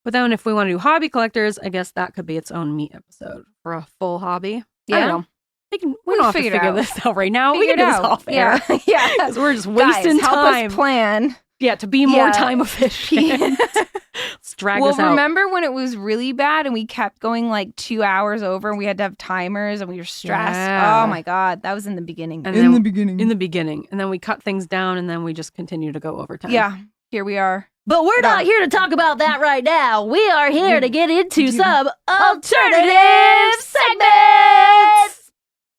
But then if we want to do hobby collectors, I guess that could be its own meat episode for a full hobby. I don't know. We don't have to figure this out right now. We can do this off air. Yeah. Because we're just wasting Guys, help time. us plan. Yeah, to be more time efficient. Let's drag this out. Remember when it was really bad and we kept going like 2 hours over and we had to have timers and we were stressed? Yeah. Oh my God. That was in the beginning. In the beginning. And then we cut things down and then we just continue to go over time. Yeah. Here we are. But we're not here to talk about that right now. We are here to get into some alternative segments.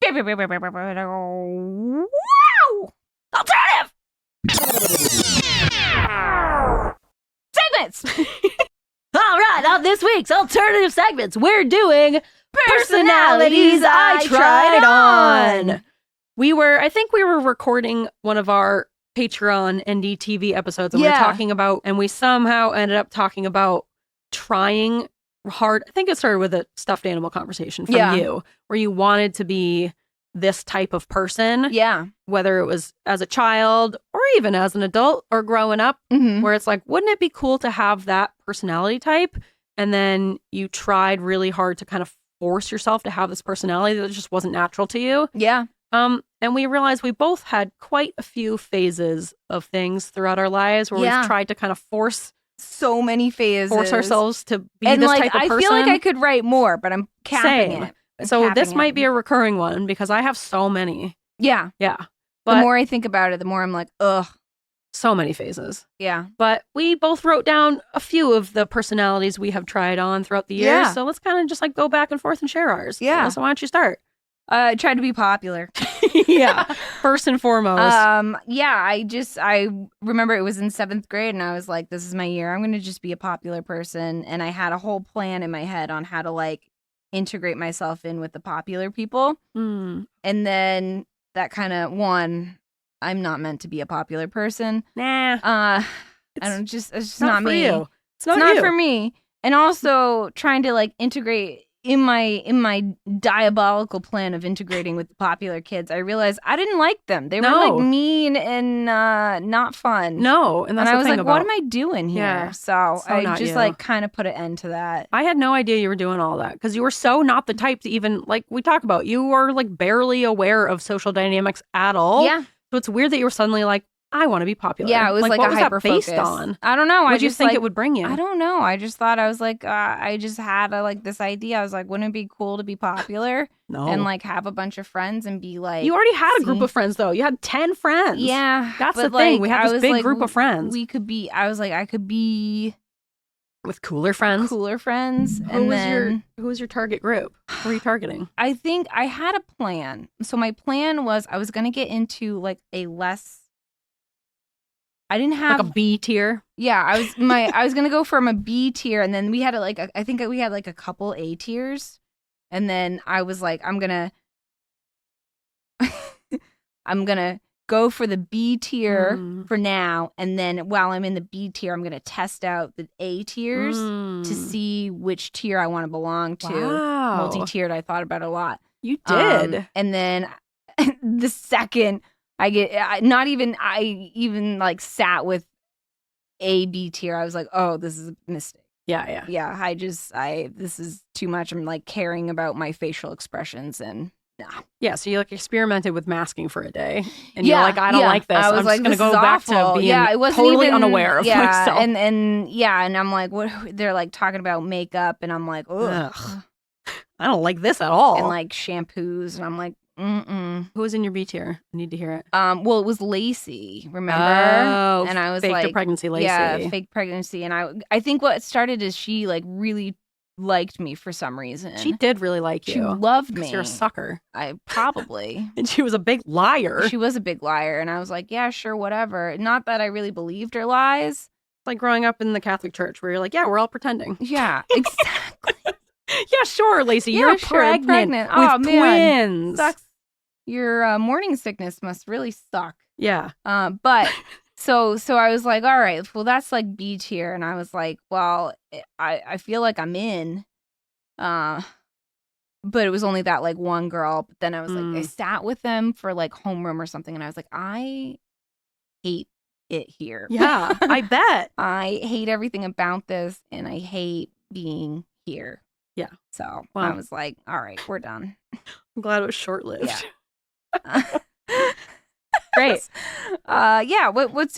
Wow! Alternative segments. All right, on this week's alternative segments, we're doing personalities I tried on. I think we were recording one of our Patreon NDTV episodes, and we were talking about, and we somehow ended up talking about trying hard. I think it started with a stuffed animal conversation from you, where you wanted to be this type of person. Yeah. Whether it was as a child or even as an adult or growing up, where it's like, wouldn't it be cool to have that personality type? And then you tried really hard to kind of force yourself to have this personality that just wasn't natural to you. Yeah. And we realized we both had quite a few phases of things throughout our lives where we've tried to kind of force so many phases. Force ourselves to be and this like, type of person. I feel like I could write more, but I'm capping Same. it. So this might be a recurring one because I have so many. Yeah. Yeah. But the more I think about it, the more I'm like, ugh. So many phases. Yeah. But we both wrote down a few of the personalities we have tried on throughout the years. Yeah. So let's kind of just like go back and forth and share ours. Yeah. So why don't you start? I tried to be popular. Yeah, first and foremost. I remember it was in 7th grade and I was like, this is my year. I'm going to just be a popular person. And I had a whole plan in my head on how to like integrate myself in with the popular people. Mm. And then that kind of I'm not meant to be a popular person. Nah. It's just not me. You. It's not for me. And also trying to like integrate in my diabolical plan of integrating with the popular kids, I realized I didn't like them. They were like mean and not fun. No, and that's I was the thing like, about, what am I doing here? Yeah, so I just like kind of put an end to that. I had no idea you were doing all that because you were so not the type to even like we talk about. You were like barely aware of social dynamics at all. Yeah. So it's weird that you were suddenly like, I want to be popular. Yeah, it was like what a was hyper that based focus. on? I don't know. What did you think it would bring you? I don't know. I just thought I was like, I just had like this idea. I was like, wouldn't it be cool to be popular? No. And like have a bunch of friends and be like. You already had a group of friends though. You had 10 friends. Yeah. That's the thing. Like, we had this big group of friends. I was like, I could be. With cooler friends? Cooler friends. Who was your target group? Who were you targeting? I think I had a plan. So my plan was I was going to get into like a less. I didn't have like a B tier. Yeah, I was gonna go from a B tier, and then we had I think we had like a couple A tiers, and then I was like, I'm gonna go for the B tier for now, and then while I'm in the B tier, I'm gonna test out the A tiers to see which tier I want to belong to. Wow. Multi-tiered, I thought about a lot. You did, and then the second. I even like sat with A, B tier. I was like, oh, this is a mistake. Yeah. This is too much. I'm like caring about my facial expressions and nah. Yeah, so you like experimented with masking for a day. And you're like, I don't like this. I was I'm just going to go back to being totally unaware of myself. And I'm like, what? They're like talking about makeup and I'm like, ugh. I don't like this at all. And like shampoos and I'm like, Who was in your B tier? I need to hear it. Well, it was Lacey, remember? Oh, and I was faked like, a pregnancy, Lacey. Yeah, fake pregnancy. And I think what started is she like really liked me for some reason. She did really like you. She loved me. You're a sucker. I probably. And she was a big liar. She was a big liar. And I was like, yeah, sure, whatever. Not that I really believed her lies. It's like growing up in the Catholic Church where you're like, yeah, we're all pretending. Yeah, exactly. Yeah, sure, Lacey. You're pregnant with twins. Sucks. Your morning sickness must really suck. Yeah. But so I was like, all right, well, that's like B tier. And I was like, well, I feel like I'm in. But it was only that like one girl. But then I was like, I sat with them for like homeroom or something. And I was like, I hate it here. Yeah, I bet. I hate everything about this. And I hate being here. Yeah. So I was like, all right, we're done. I'm glad it was short-lived. Yeah. Great. What's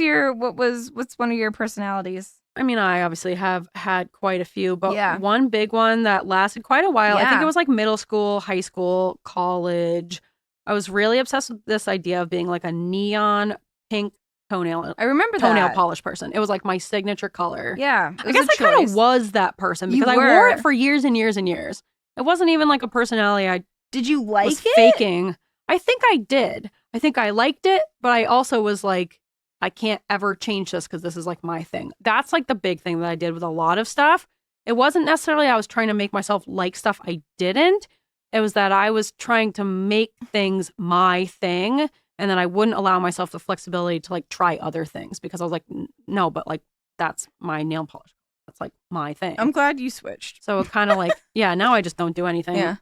one of your personalities? I mean, I obviously have had quite a few, but Yeah. one big one that lasted quite a while. I think Yeah. it was like middle school, high school, college. I was really obsessed with this idea of being like a neon pink toenail I remember toenail that. polish person. It was like my signature color. Yeah. I guess I kind of was that person because I wore it for years and years and years. It wasn't even like a personality I Did you like was it? faking. I think I did. I think I liked it, but I also was like, I can't ever change this because this is like my thing. That's like the big thing that I did with a lot of stuff. It wasn't necessarily I was trying to make myself like stuff I didn't. It was that I was trying to make things my thing. And then I wouldn't allow myself the flexibility to like try other things because I was like, no, but like that's my nail polish. That's like my thing. I'm glad you switched. So it kind of like, yeah, now I just don't do anything. Yeah.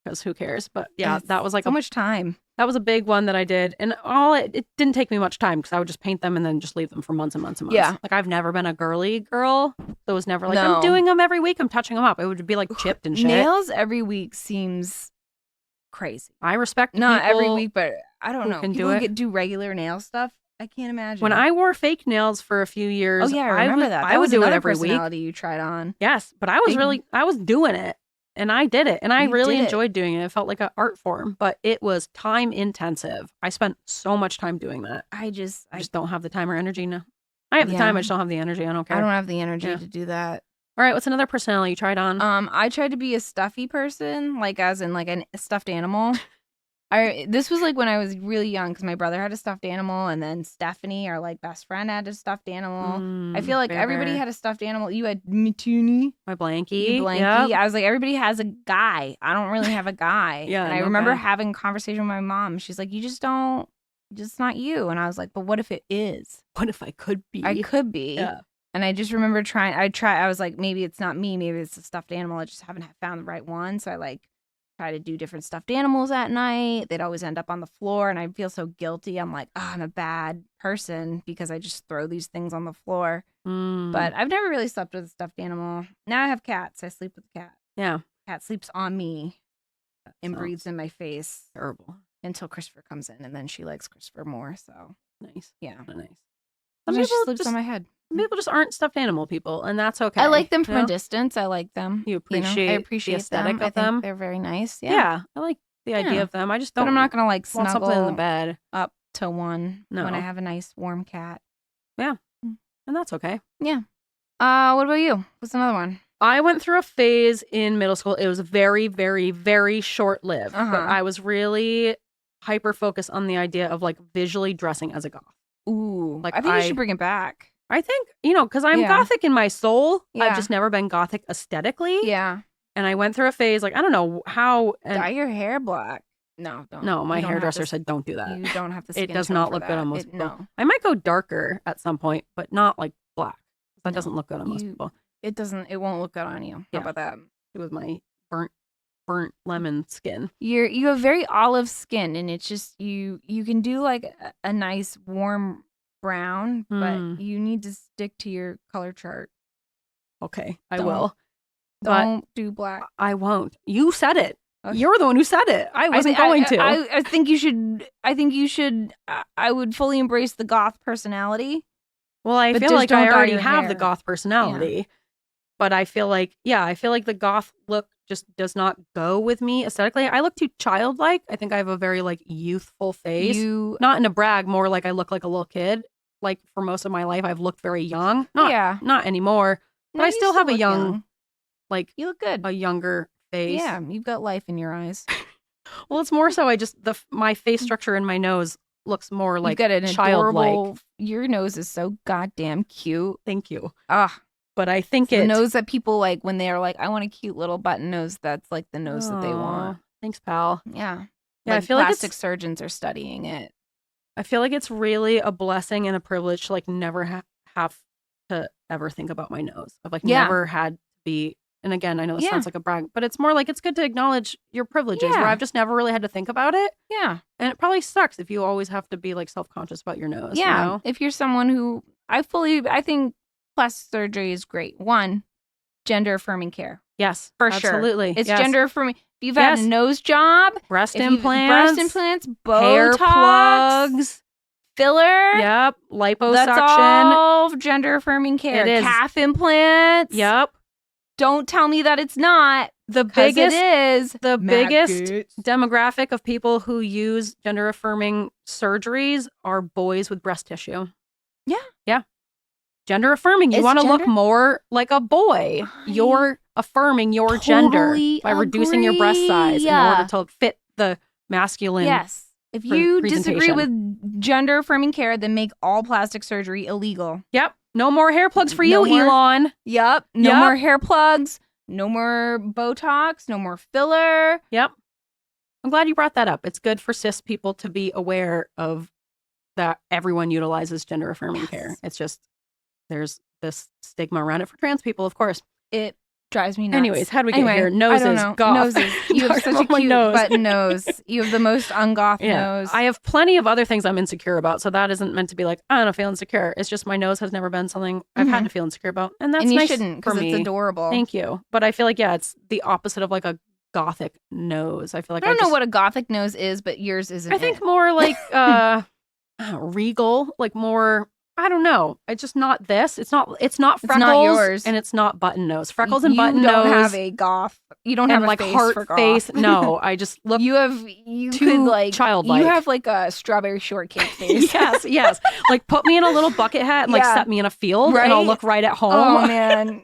Because who cares? But yeah, that was like so much time. That was a big one that I did. And it didn't take me much time because I would just paint them and then just leave them for months and months and months. Yeah. Like I've never been a girly girl. So it was never like, No. I'm doing them every week. I'm touching them up. It would be like chipped and shit. Nails every week seems crazy. I respect Not people every week, but I don't know. can People do who it. do regular nail stuff. I can't imagine. When I wore fake nails for a few years, oh yeah, I remember that. I would do it every week. Personality you tried on. Yes, but I was doing it. And I did it. And I really enjoyed doing it. It felt like an art form, but it was time intensive. I spent so much time doing that. I just don't have the time or energy now. I have the time. I just don't have the energy. I don't care. I don't have the energy to do that. All right. What's another personality you tried on? I tried to be a stuffy person, like as in like a stuffed animal. This was like when I was really young because my brother had a stuffed animal, and then Stephanie, our like best friend, had a stuffed animal. I feel like everybody had a stuffed animal. You had Mituni, my Blanky, you Blanky. Yep. I was like, everybody has a guy. I don't really have a guy. Yeah, and I remember having a conversation with my mom. She's like, you just don't. Just not you. And I was like, but what if it is? What if I could be? I could be. Yeah. And I just remember I was like, maybe it's not me. Maybe it's a stuffed animal. I just haven't found the right one. So I like try to do different stuffed animals at night. They'd always end up on the floor. And I feel so guilty. I'm like, oh, I'm a bad person because I just throw these things on the floor. But I've never really slept with a stuffed animal. Now I have cats. I sleep with a cat. Yeah. Cat sleeps on me and breathes in my face. Terrible. Until Christopher comes in, and then she likes Christopher more. So nice, yeah, nice. Sometimes she sleeps on my head. Some people just aren't stuffed animal people, and that's okay. I like them from a distance. I like them. You appreciate? I appreciate the aesthetic them. of them. They're very nice. Yeah, I like the idea of them. I just don't. But I'm not gonna like want snuggle something in the bed up to one when I have a nice warm cat. Yeah, and that's okay. Yeah. What about you? What's another one? I went through a phase in middle school. It was very, very, very short-lived, but I was really hyper focused on the idea of like visually dressing as a goth. Ooh, like I think you should bring it back. I think, because I'm gothic in my soul. Yeah. I've just never been gothic aesthetically. Yeah. And I went through a phase, like, I don't know how. Dye your hair black. No, don't. No, my hairdresser said don't do that. You don't have to. It does not look good on most people. No. I might go darker at some point, but not like black. That doesn't look good on most people. It doesn't. It won't look good on you. How about that? With my burnt lemon skin. You have very olive skin, and it's just you can do like a nice warm brown, but you need to stick to your color chart. Okay, I will. Don't do black. I won't. You said it. Okay. You're the one who said it. I wasn't going to. I think you should. I would fully embrace the goth personality. Well, I feel like I already have the goth personality. Yeah. But I feel like, the goth look just does not go with me aesthetically. I look too childlike. I think I have a very like youthful face. Not in a brag, more like I look like a little kid. Like for most of my life, I've looked very young. Not anymore. But I still have a young, like you look good, a younger face. Yeah, you've got life in your eyes. Well, it's more so my face structure and my nose looks more like childlike. Your nose is so goddamn cute. Thank you. But I think the nose that people like when they are like, I want a cute little button nose. That's like the nose that they want. Thanks, pal. Yeah. Yeah, I feel like plastic surgeons are studying it. I feel like it's really a blessing and a privilege to like never have to ever think about my nose. I've like never had to be. And again, I know this sounds like a brag, but it's more like it's good to acknowledge your privileges where I've just never really had to think about it. Yeah. And it probably sucks if you always have to be like self-conscious about your nose. Yeah. You know? If you're someone who I think plastic surgery is great. One, gender affirming care. Yes, for sure. Absolutely. It's gender affirming. If you've had a nose job, breast implants, Botox, hair plugs, filler. Yep. Liposuction. That's all gender affirming care. It is. Calf implants. Yep. Don't tell me that it's not. The biggest biggest demographic of people who use gender affirming surgeries are boys with breast tissue. Yeah. Yeah. Gender affirming. You want to look more like a boy. You're affirming your gender by reducing your breast size in order to fit the masculine. Yes. If you disagree with gender affirming care, then make all plastic surgery illegal. Yep. No more hair plugs for you, Elon. Yep. No more hair plugs. No more Botox. No more filler. Yep. I'm glad you brought that up. It's good for cis people to be aware of that everyone utilizes gender affirming care. It's just there's this stigma around it for trans people, of course. It drives me nuts. Anyways, how do we get here? Noses, I don't know. goth. Noses. You have such a cute button nose. You have the most ungoth nose. I have plenty of other things I'm insecure about, so that isn't meant to be like, I don't feel insecure. It's just my nose has never been something I've had to feel insecure about. And that's you nice shouldn't, because it's adorable. Thank you. But I feel like, it's the opposite of like a gothic nose. I feel like I don't know what a gothic nose is, but yours isn't. I think more like regal, like more... I don't know. It's just not this. It's not freckles. It's not yours. And it's not button nose. Freckles and button nose. You don't have a goth. You don't have a like face heart for goth. face. No, I just look you too could like childlike. You have like a strawberry shortcake face. yes. Like put me in a little bucket hat and like set me in a field and I'll look right at home. Oh man.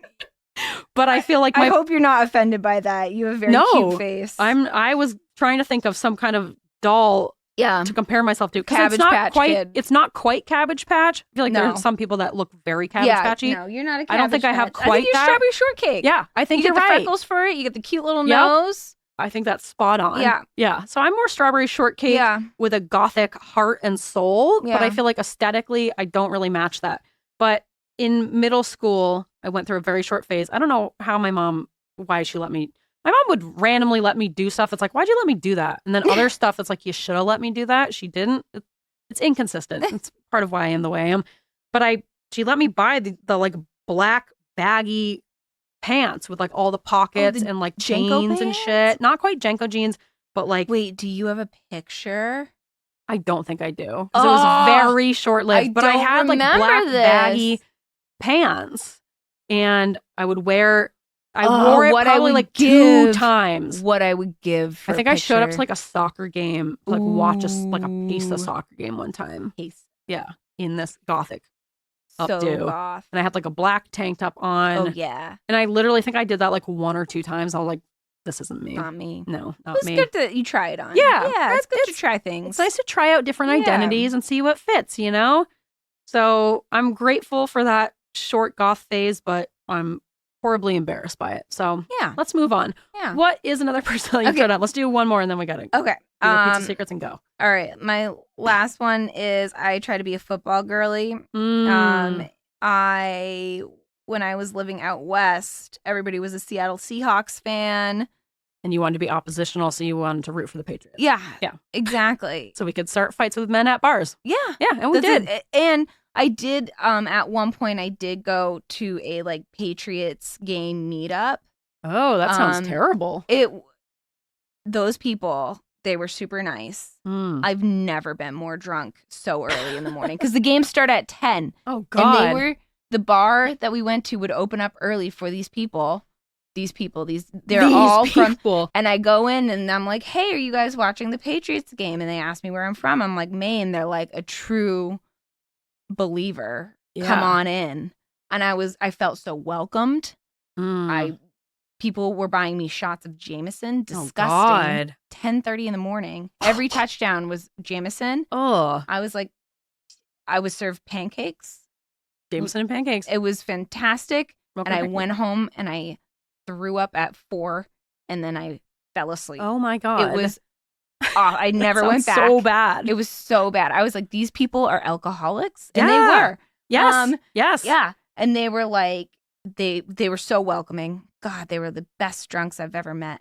But I feel like I hope you're not offended by that. You have a very cute face. I was trying to think of some kind of doll Yeah. to compare myself to. Cabbage Patch Kid. It's not quite Cabbage Patch. I feel like there No. are some people that look very Cabbage Patchy. No, you're not a Cabbage I don't think I have Patch. quite I think you're that. Strawberry Shortcake. Yeah, I think you you're get the right. freckles for it. You get the cute little Yep. nose. I think that's spot on. Yeah. Yeah. So I'm more Strawberry Shortcake with a gothic heart and soul, but I feel like aesthetically, I don't really match that. But in middle school, I went through a very short phase. I don't know why she let me. My mom would randomly let me do stuff that's like, why'd you let me do that? And then other stuff that's like, you should have let me do that. She didn't. It's inconsistent. It's part of why I am the way I am. But she let me buy the like black baggy pants with like all the pockets and like chains and shit. Not quite Jenko jeans, but like. Wait, do you have a picture? I don't think I do. Because it was very short-lived. But I had like black baggy pants. And I would wear. I wore it probably like 2 times. What I would give for I think I showed up to like a soccer game, to like watch like a piece of soccer game one time. Yeah. In this gothic updo. Goth. And I had like a black tank top on. Oh, yeah. And I literally think I did that like 1 or 2 times. I was like, this isn't me. Not me. No, not me. It's good that you try it on. Yeah. Yeah, it's good to try things. It's nice to try out different identities and see what fits, you know? So I'm grateful for that short goth phase, but I'm horribly embarrassed by it. So let's move on. Yeah. What is another personality you showed up? Let's do one more and then we gotta do pizza secrets and go. All right. My last one is I try to be a football girly. When I was living out west, everybody was a Seattle Seahawks fan. And you wanted to be oppositional, so you wanted to root for the Patriots. Yeah. Exactly. So we could start fights with men at bars. Yeah. And we did. And I did, at one point, I did go to a, like, Patriots game meetup. Oh, that sounds terrible. Those people, they were super nice. I've never been more drunk so early in the morning. Because the games start at 10. Oh, God. And the bar that we went to would open up early for these people. They're all from, and I go in and I'm like, hey, are you guys watching the Patriots game? And they ask me where I'm from. I'm like, Maine. They're like, a true believer. Come on in. And I felt so welcomed. People were buying me shots of Jameson. Disgusting. 10:30 in the morning. Every touchdown was Jameson. Oh. I was served pancakes. Jameson and pancakes. It was fantastic. Welcome and I went home and I threw up at 4 and then I fell asleep. Oh my God. It was I never went back. So bad. It was so bad. I was like, these people are alcoholics. And they were. Yes. Yes. Yeah. And they were like, they were so welcoming. God, they were the best drunks I've ever met.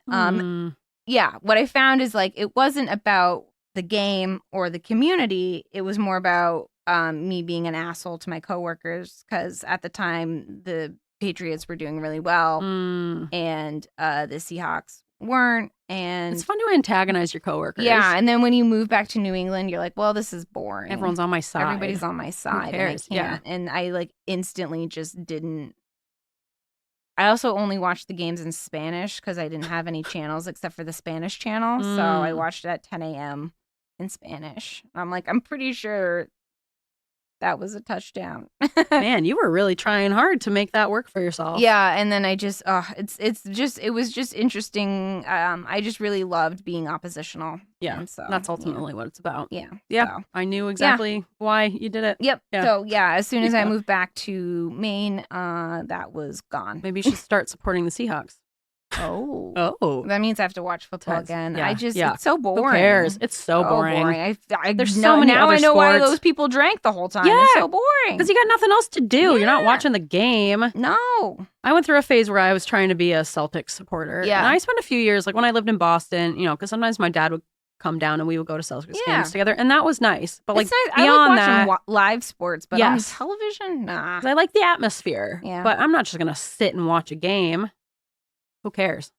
Yeah. What I found is like, it wasn't about the game or the community. It was more about me being an asshole to my coworkers. Because at the time, the Patriots were doing really well. And the Seahawks weren't. And it's fun to antagonize your coworkers. Yeah, and then when you move back to New England, you're like, well, this is boring. Everyone's on my side. Everybody's on my side. Who cares? And I can't. And I like instantly just didn't. I also only watched the games in Spanish because I didn't have any channels except for the Spanish channel. So I watched it at 10 a.m. in Spanish. I'm like, I'm pretty sure that was a touchdown. Man, you were really trying hard to make that work for yourself. Yeah, and then I just, it was just interesting. I just really loved being oppositional. Yeah, and so that's ultimately what it's about. Yeah. Yeah, so. I knew exactly why you did it. Yep. Yeah. So as soon as I moved back to Maine, that was gone. Maybe you should start supporting the Seahawks. Oh. That means I have to watch football again. Yeah. It's so boring. Who cares? It's so boring. There's so many now other I know why those people drank the whole time. Yeah. It's so boring. Because you got nothing else to do. Yeah. You're not watching the game. No. I went through a phase where I was trying to be a Celtics supporter. Yeah. And I spent a few years, like when I lived in Boston, because sometimes my dad would come down and we would go to Celtics games together. And that was nice. But like nice. beyond I like that. live sports, but on television, nah. I like the atmosphere. Yeah. But I'm not just going to sit and watch a game. Who cares?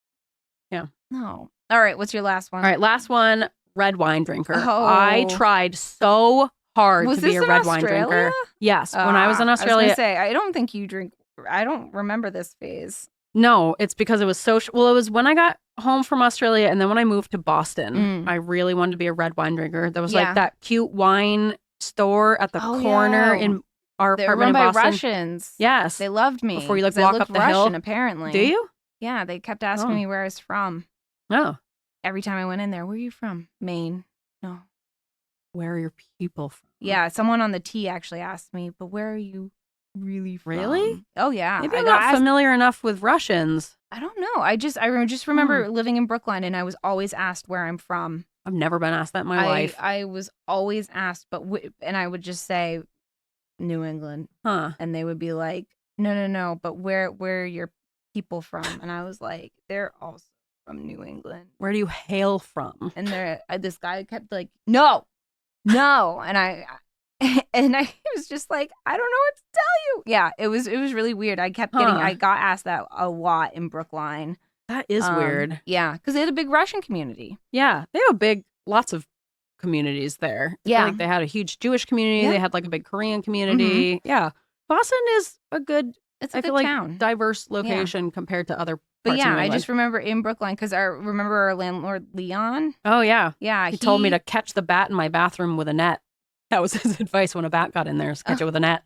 Yeah. No. All right. What's your last one? All right. Last one, red wine drinker. Oh. I tried so hard to be a red wine drinker. Yes. When I was in Australia. I was gonna say, I don't think you drink. I don't remember this phase. No, it's because it was social. Well, it was when I got home from Australia and then when I moved to Boston, I really wanted to be a red wine drinker. There was like that cute wine store at the corner in our apartment in Boston. By Russians. Yes. They loved me. Before you like walk up the Russian, hill. Apparently. Do you? Yeah, they kept asking me where I was from. Oh. Every time I went in there, where are you from? Maine. No. Where are your people from? Yeah, someone on the T actually asked me, but where are you really from? Really? Oh, yeah. Maybe I'm not familiar enough with Russians. I don't know. I just remember living in Brookline, and I was always asked where I'm from. I've never been asked that in my life. I was always asked, and I would just say New England. Huh. And they would be like, no, but where are your people from? And I was like, they're also from New England. Where do you hail from? And this guy kept like, no. And I was just like, I don't know what to tell you. Yeah, it was really weird. I got asked that a lot in Brookline. That is weird. Yeah, because they had a big Russian community. Yeah, they have lots of communities there. I feel like they had a huge Jewish community. Yeah. They had like a big Korean community. Mm-hmm. Yeah, Boston is a good. It's a good town. Diverse location compared to other. But yeah, I just remember in Brookline because I remember our landlord Leon. Oh yeah, yeah. He told me to catch the bat in my bathroom with a net. That was his advice when a bat got in there: is catch it with a net.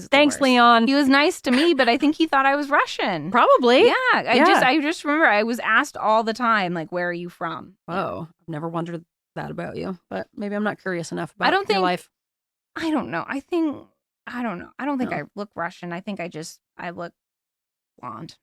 Thanks, Leon. He was nice to me, but I think he thought I was Russian. Probably. Yeah. I just remember I was asked all the time, like, where are you from? Oh, I've never wondered that about you, but maybe I'm not curious enough about your life. I don't know. I don't know. I don't think I look Russian. I think I look blonde.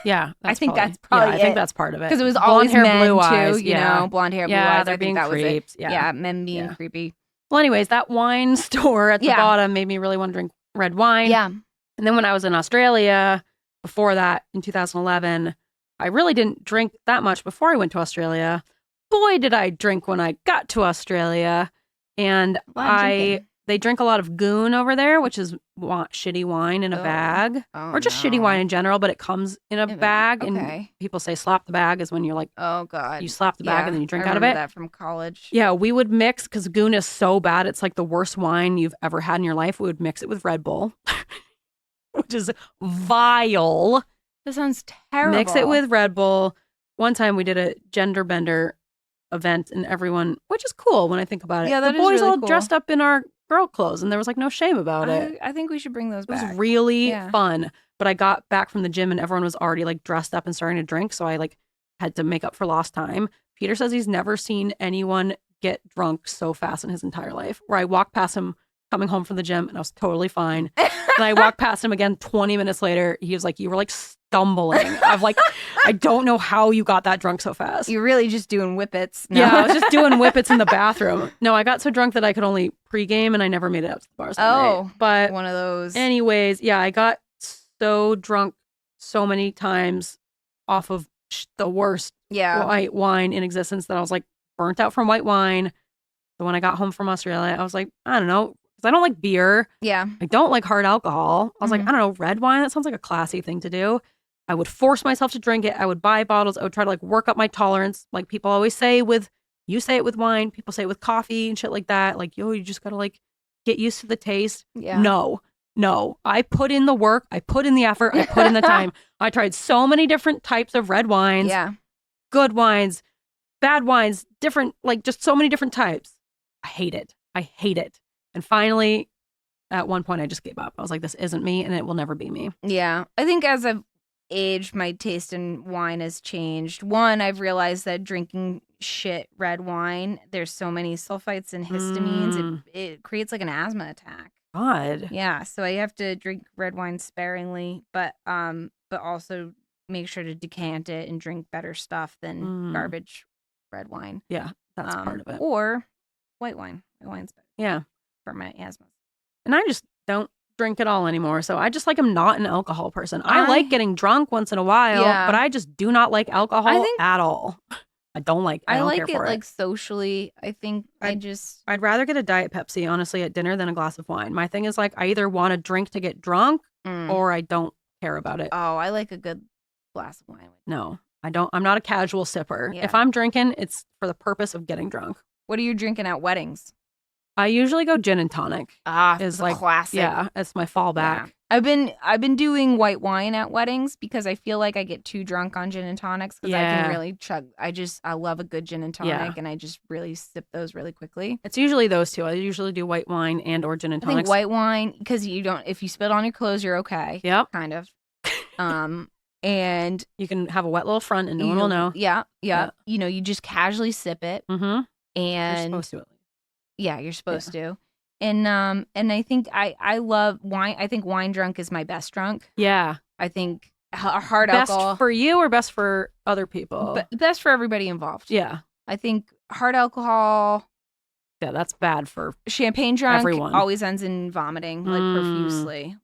Yeah, I think that's probably I think that's part of it. Because it was always blonde hair, blue too, eyes. you know, blonde hair, blue eyes. They're being creeps. Yeah, men being creepy. Well, anyways, that wine store at the bottom made me really want to drink red wine. Yeah. And then when I was in Australia, before that, in 2011, I really didn't drink that much before I went to Australia. Boy, did I drink when I got to Australia. And they drink a lot of goon over there, which is shitty wine in a bag. Or just shitty wine in general, but it comes in a bag. Okay. And people say slap the bag is when you're like, oh, God. You slap the bag and then you drink out of I it. remember that from college. Yeah, we would mix, because goon is so bad. It's like the worst wine you've ever had in your life. We would mix it with Red Bull, which is vile. That sounds terrible. Mix it with Red Bull. One time we did a gender bender event and everyone, which is cool when I think about it. Yeah, the boys really all cool. Dressed up in our girl clothes and there was like no shame about it. I think we should bring those back. It was really fun. But I got back from the gym and everyone was already like dressed up and starting to drink. So I like had to make up for lost time. Peter says he's never seen anyone get drunk so fast in his entire life. Where I walked past him coming home from the gym and I was totally fine. And I walked past him again 20 minutes later. He was like, you were like stumbling. I'm like, I don't know how you got that drunk so fast. You're really just doing whippets. No. Yeah, I was just doing whippets in the bathroom. No, I got so drunk that I could only pregame and I never made it up to the bars. But one of those. Anyways, yeah, I got so drunk so many times off of the worst white wine in existence that I was like burnt out from white wine. So when I got home from Australia, I was like, I don't know. Because I don't like beer. Yeah. I don't like hard alcohol. I was like, I don't know, red wine, that sounds like a classy thing to do. I would force myself to drink it. I would buy bottles. I would try to like work up my tolerance. Like people always say you say it with wine. People say it with coffee and shit like that. Like, yo, you just got to like get used to the taste. Yeah. No. I put in the work. I put in the effort. I put in the time. I tried so many different types of red wines. Yeah. Good wines, bad wines, different, like just so many different types. I hate it. And finally, at one point, I just gave up. I was like, this isn't me and it will never be me. Yeah. I think as I've aged, my taste in wine has changed. One, I've realized that drinking shit red wine, there's so many sulfites and histamines. It creates like an asthma attack. God. Yeah. So I have to drink red wine sparingly, but also make sure to decant it and drink better stuff than garbage red wine. Yeah. That's part of it. Or white wine. White wine's better. Yeah. For my asthma. And I just don't drink at all anymore. So I just like am not an alcohol person. I like getting drunk once in a while, but I just do not like alcohol at all. I don't like I don't like care for it like socially. I think I'd rather get a Diet Pepsi, honestly, at dinner than a glass of wine. My thing is like I either want to drink to get drunk or I don't care about it. Oh, I like a good glass of wine. No, I don't. I'm not a casual sipper. Yeah. If I'm drinking, it's for the purpose of getting drunk. What are you drinking at weddings? I usually go gin and tonic. Is like classic. Yeah, it's my fallback. Yeah. I've been doing white wine at weddings because I feel like I get too drunk on gin and tonics because I can really chug. I love a good gin and tonic and I just really sip those really quickly. It's usually those two. I usually do white wine and or gin and tonics. I think white wine because if you spit on your clothes, you're okay. Yep. Kind of. And you can have a wet little front and no one will know. Yeah. You know, you just casually sip it. Mm-hmm. And You're supposed to. yeah, you're supposed to. And I think I love wine. I think wine drunk is my best drunk. Yeah. I think hard best alcohol. Best for you or best for other people? Best for everybody involved. Yeah. I think hard alcohol. Yeah, that's bad for champagne drunk. Everyone always ends in vomiting, like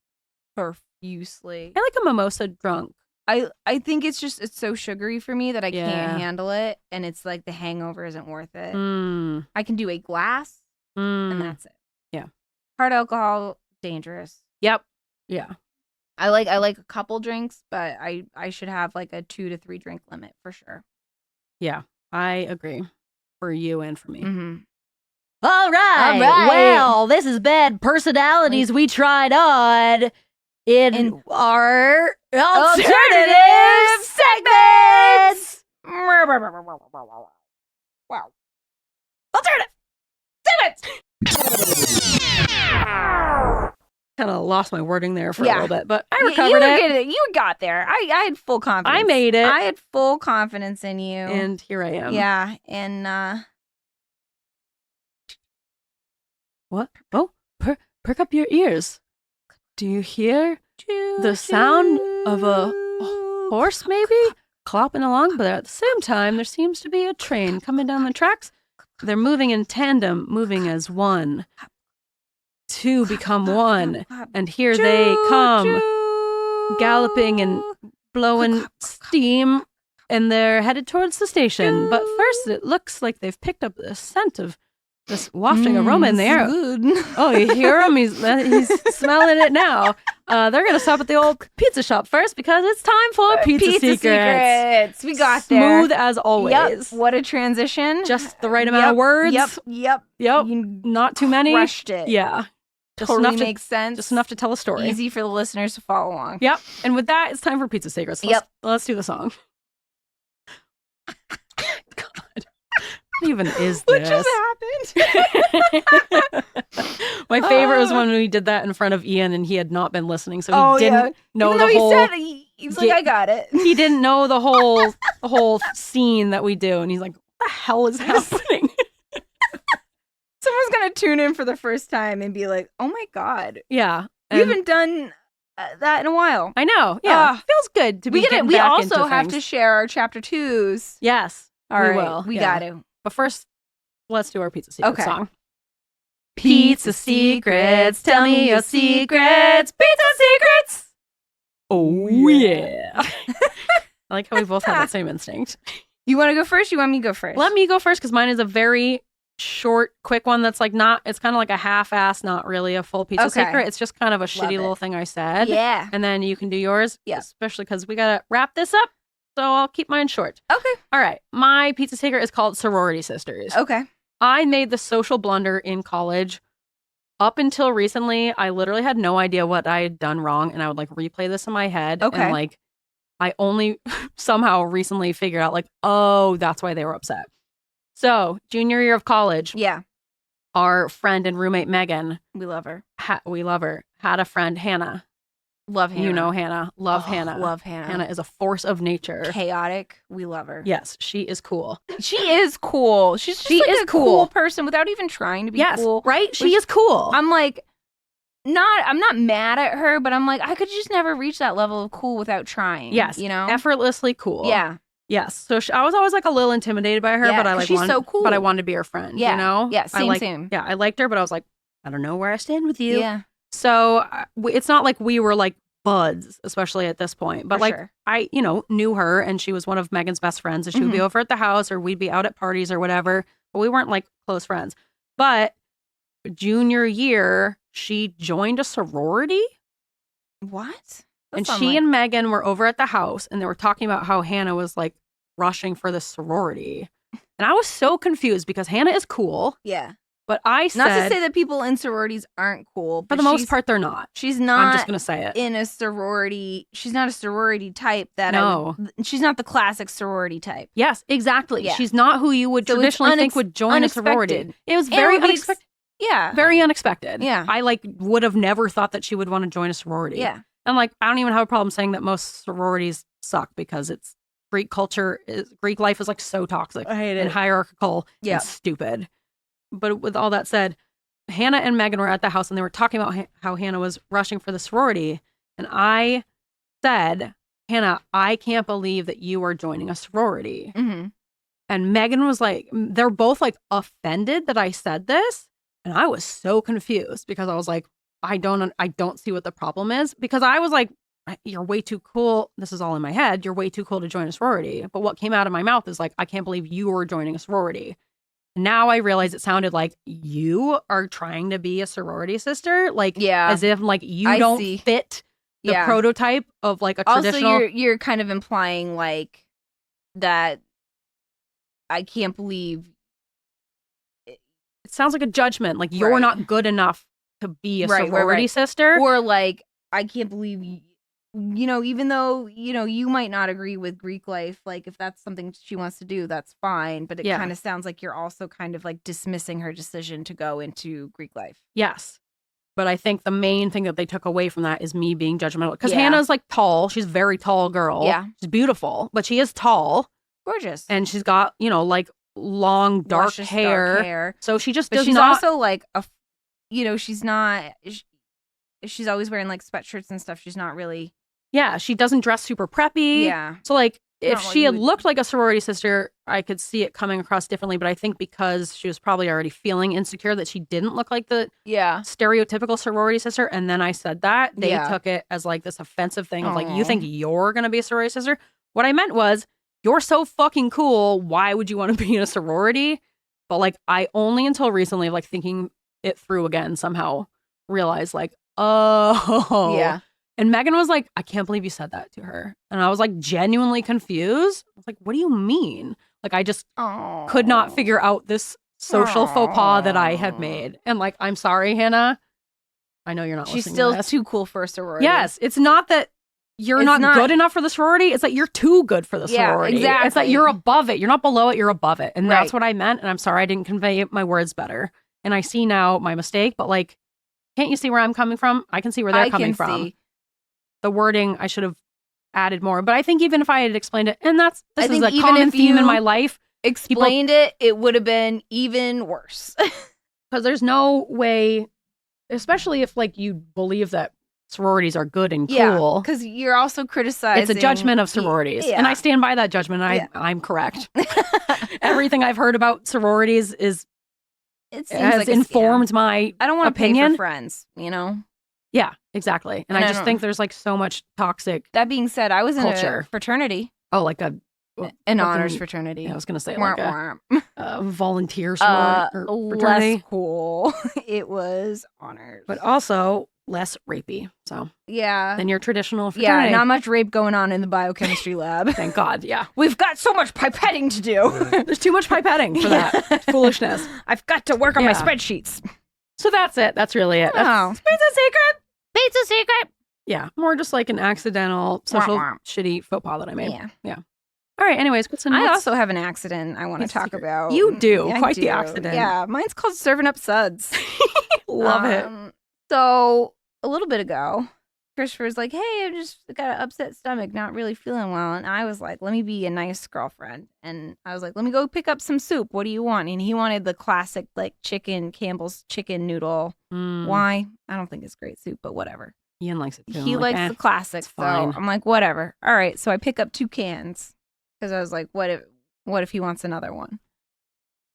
profusely. I like a mimosa drunk. I think it's so sugary for me that I can't handle it, and it's like the hangover isn't worth it. I can do a glass, and that's it. Yeah. Hard alcohol, dangerous. Yep. Yeah. I like a couple drinks, but I should have like a 2 to 3 drink limit for sure. Yeah, I agree. For you and for me. Mm-hmm. All right. Well, this is bad personalities we tried on in our alternative segments. Wow. Alternative segments. Kind of lost my wording there for a little bit, but I recovered You got there. I had full confidence. I made it. I had full confidence in you. And here I am. Yeah. And what? Oh, perk up your ears. Do you hear the sound of a horse maybe clopping along? But at the same time, there seems to be a train coming down the tracks. They're moving in tandem, moving as one. Two become one. And here they come, galloping and blowing steam. And they're headed towards the station. But first, it looks like they've picked up the scent of this wafting aroma in the air. Oh, you hear him? He's smelling it now. They're going to stop at the old pizza shop first because it's time for Pizza Secrets. We got there. Smooth as always. Yep. What a transition. Just the right amount of words. Yep. Not too many. Crushed it. Yeah. Just totally makes sense. Just enough to tell a story. Easy for the listeners to follow along. Yep. And with that, it's time for Pizza Secrets. Let's do the song. God. What even is this? What just happened? My favorite was when we did that in front of Ian and he had not been listening, so he didn't know the whole. He was like, "I got it." He didn't know the whole scene that we do, and he's like, "What the hell is happening?" Someone's gonna tune in for the first time and be like, "Oh my god, yeah, we haven't done that in a while." I know. Yeah, feels good to be. We also have to share our chapter 2s. Yes, all right. Will. We got to. But first, let's do our Pizza Secrets song. Pizza Secrets, tell me your secrets. Pizza Secrets. Oh yeah. I like how we both have that same instinct. You want to go first? You want me to go first? Let me go first because mine is a very short, quick one that's like not, it's kind of like a half-ass, not really a full Pizza Secret. It's just kind of a shitty little thing I said. Yeah. And then you can do yours. Yeah. Especially because we got to wrap this up. So I'll keep mine short. Okay. All right. My Pizza Secret is called Sorority Sisters. Okay. I made the social blunder in college. Up until recently, I literally had no idea what I had done wrong. And I would like replay this in my head. Okay. And like, I only somehow recently figured out like, oh, that's why they were upset. So junior year of college. Yeah. Our friend and roommate, Megan. We love her. We love her. Had a friend, Hannah. Love Hannah. You know Hannah. Love Hannah. Love Hannah. Hannah is a force of nature. Chaotic. We love her. Yes, she is cool. She is cool. She's just like a cool person without even trying to be cool. Right? She is cool. I'm like, I'm not mad at her, but I'm like, I could just never reach that level of cool without trying. Yes. You know? Effortlessly cool. Yeah. Yes. So I was always like a little intimidated by her, but I like she's so cool. But I wanted to be her friend. Yeah. You know? Yeah. Same. Yeah. I liked her, but I was like, I don't know where I stand with you. Yeah. So it's not like we were like buds, especially at this point. But I, knew her and she was one of Megan's best friends. And she would be over at the house or we'd be out at parties or whatever. But we weren't like close friends. But junior year, she joined a sorority. What? And she and Megan were over at the house and they were talking about how Hannah was like rushing for this sorority. And I was so confused because Hannah is cool. Yeah. But I said... Not to say that people in sororities aren't cool. For the most part, they're not. She's not... I'm just going to say it. In a sorority... She's not a sorority type that... No. She's not the classic sorority type. Yes, exactly. Yeah. She's not who you would traditionally think would join a sorority. It was very unexpected. Yeah. Very unexpected. Yeah. I like would have never thought that she would want to join a sorority. Yeah. And like, I don't even have a problem saying that most sororities suck because it's Greek life is like so toxic and hierarchical and stupid. But with all that said, Hannah and Megan were at the house and they were talking about how Hannah was rushing for the sorority. And I said, Hannah, I can't believe that you are joining a sorority. Mm-hmm. And Megan was like, they're both like offended that I said this. And I was so confused because I was like, I don't see what the problem is, because I was like, you're way too cool. This is all in my head. You're way too cool to join a sorority. But what came out of my mouth is like, I can't believe you are joining a sorority. Now I realize it sounded like you are trying to be a sorority sister. Like, as if like you don't fit the prototype of like a traditional. Also, you're kind of implying like that I can't believe. It sounds like a judgment. Like you're not good enough to be a sorority sister. Or like, I can't believe even though, you might not agree with Greek life, like if that's something she wants to do, that's fine. But it kind of sounds like you're also kind of like dismissing her decision to go into Greek life. Yes. But I think the main thing that they took away from that is me being judgmental. Because Hannah's like tall. She's a very tall girl. Yeah. She's beautiful, but she is tall. Gorgeous. And she's got, like long, dark hair. So she just does she's not. also like she's not. She's always wearing like sweatshirts and stuff. She's not really. Yeah, she doesn't dress super preppy. Yeah. So like if she had looked like a sorority sister, I could see it coming across differently. But I think because she was probably already feeling insecure that she didn't look like the stereotypical sorority sister. And then I said that, they took it as like this offensive thing of like, you think you're going to be a sorority sister? What I meant was, you're so fucking cool. Why would you want to be in a sorority? But like, I only until recently, like thinking it through again, somehow realized like, oh. Yeah. And Megan was like, I can't believe you said that to her. And I was like genuinely confused. I was like, what do you mean? Like, I just could not figure out this social faux pas that I had made. And like, I'm sorry, Hannah. I know you're not She's listening still to this. too cool for a sorority. Yes. It's not that you're not good enough for the sorority. It's that you're too good for the sorority. Exactly. It's that you're above it. You're not below it. You're above it. And that's what I meant. And I'm sorry I didn't convey my words better. And I see now my mistake. But like, can't you see where I'm coming from? I can see where they're coming from. See. The wording, I should have added more. But I think even if I had explained it, and this is a common theme in my life. Explained it would have been even worse. Because there's no way, especially if like you believe that sororities are good and cool. Yeah, because you're also criticizing. It's a judgment of sororities. Yeah. And I stand by that judgment. I'm correct. Everything I've heard about sororities has informed my I don't want to pay opinion. for friends, Yeah, exactly. And I just think there's like so much toxic. That being said, I was in culture. a fraternity. Oh, like an honors fraternity. Yeah, I was going to say like a volunteer fraternity. Less cool. It was honors. But also less rapey. So than your traditional fraternity. Yeah, not much rape going on in the biochemistry lab. Thank God, yeah. We've got so much pipetting to do. There's too much pipetting for that foolishness. I've got to work on my spreadsheets. So that's it. That's really it. Pizza secret. Pizza secret. Yeah, more just like an accidental social shitty faux pas that I made. Yeah. All right, anyways, what's the next? I also have an accident I want to talk about. You do. Quite the accident. Yeah, mine's called serving up suds. Love it. So, a little bit ago, Christopher's like, hey, I just got an upset stomach, not really feeling well. And I was like, let me be a nice girlfriend. And I was like, let me go pick up some soup. What do you want? And he wanted the classic, like, Campbell's chicken noodle. Why? I don't think it's great soup, but whatever. Ian likes it too. He likes the classic, so I'm like, whatever. All right, so I pick up 2 cans because I was like, what if he wants another one?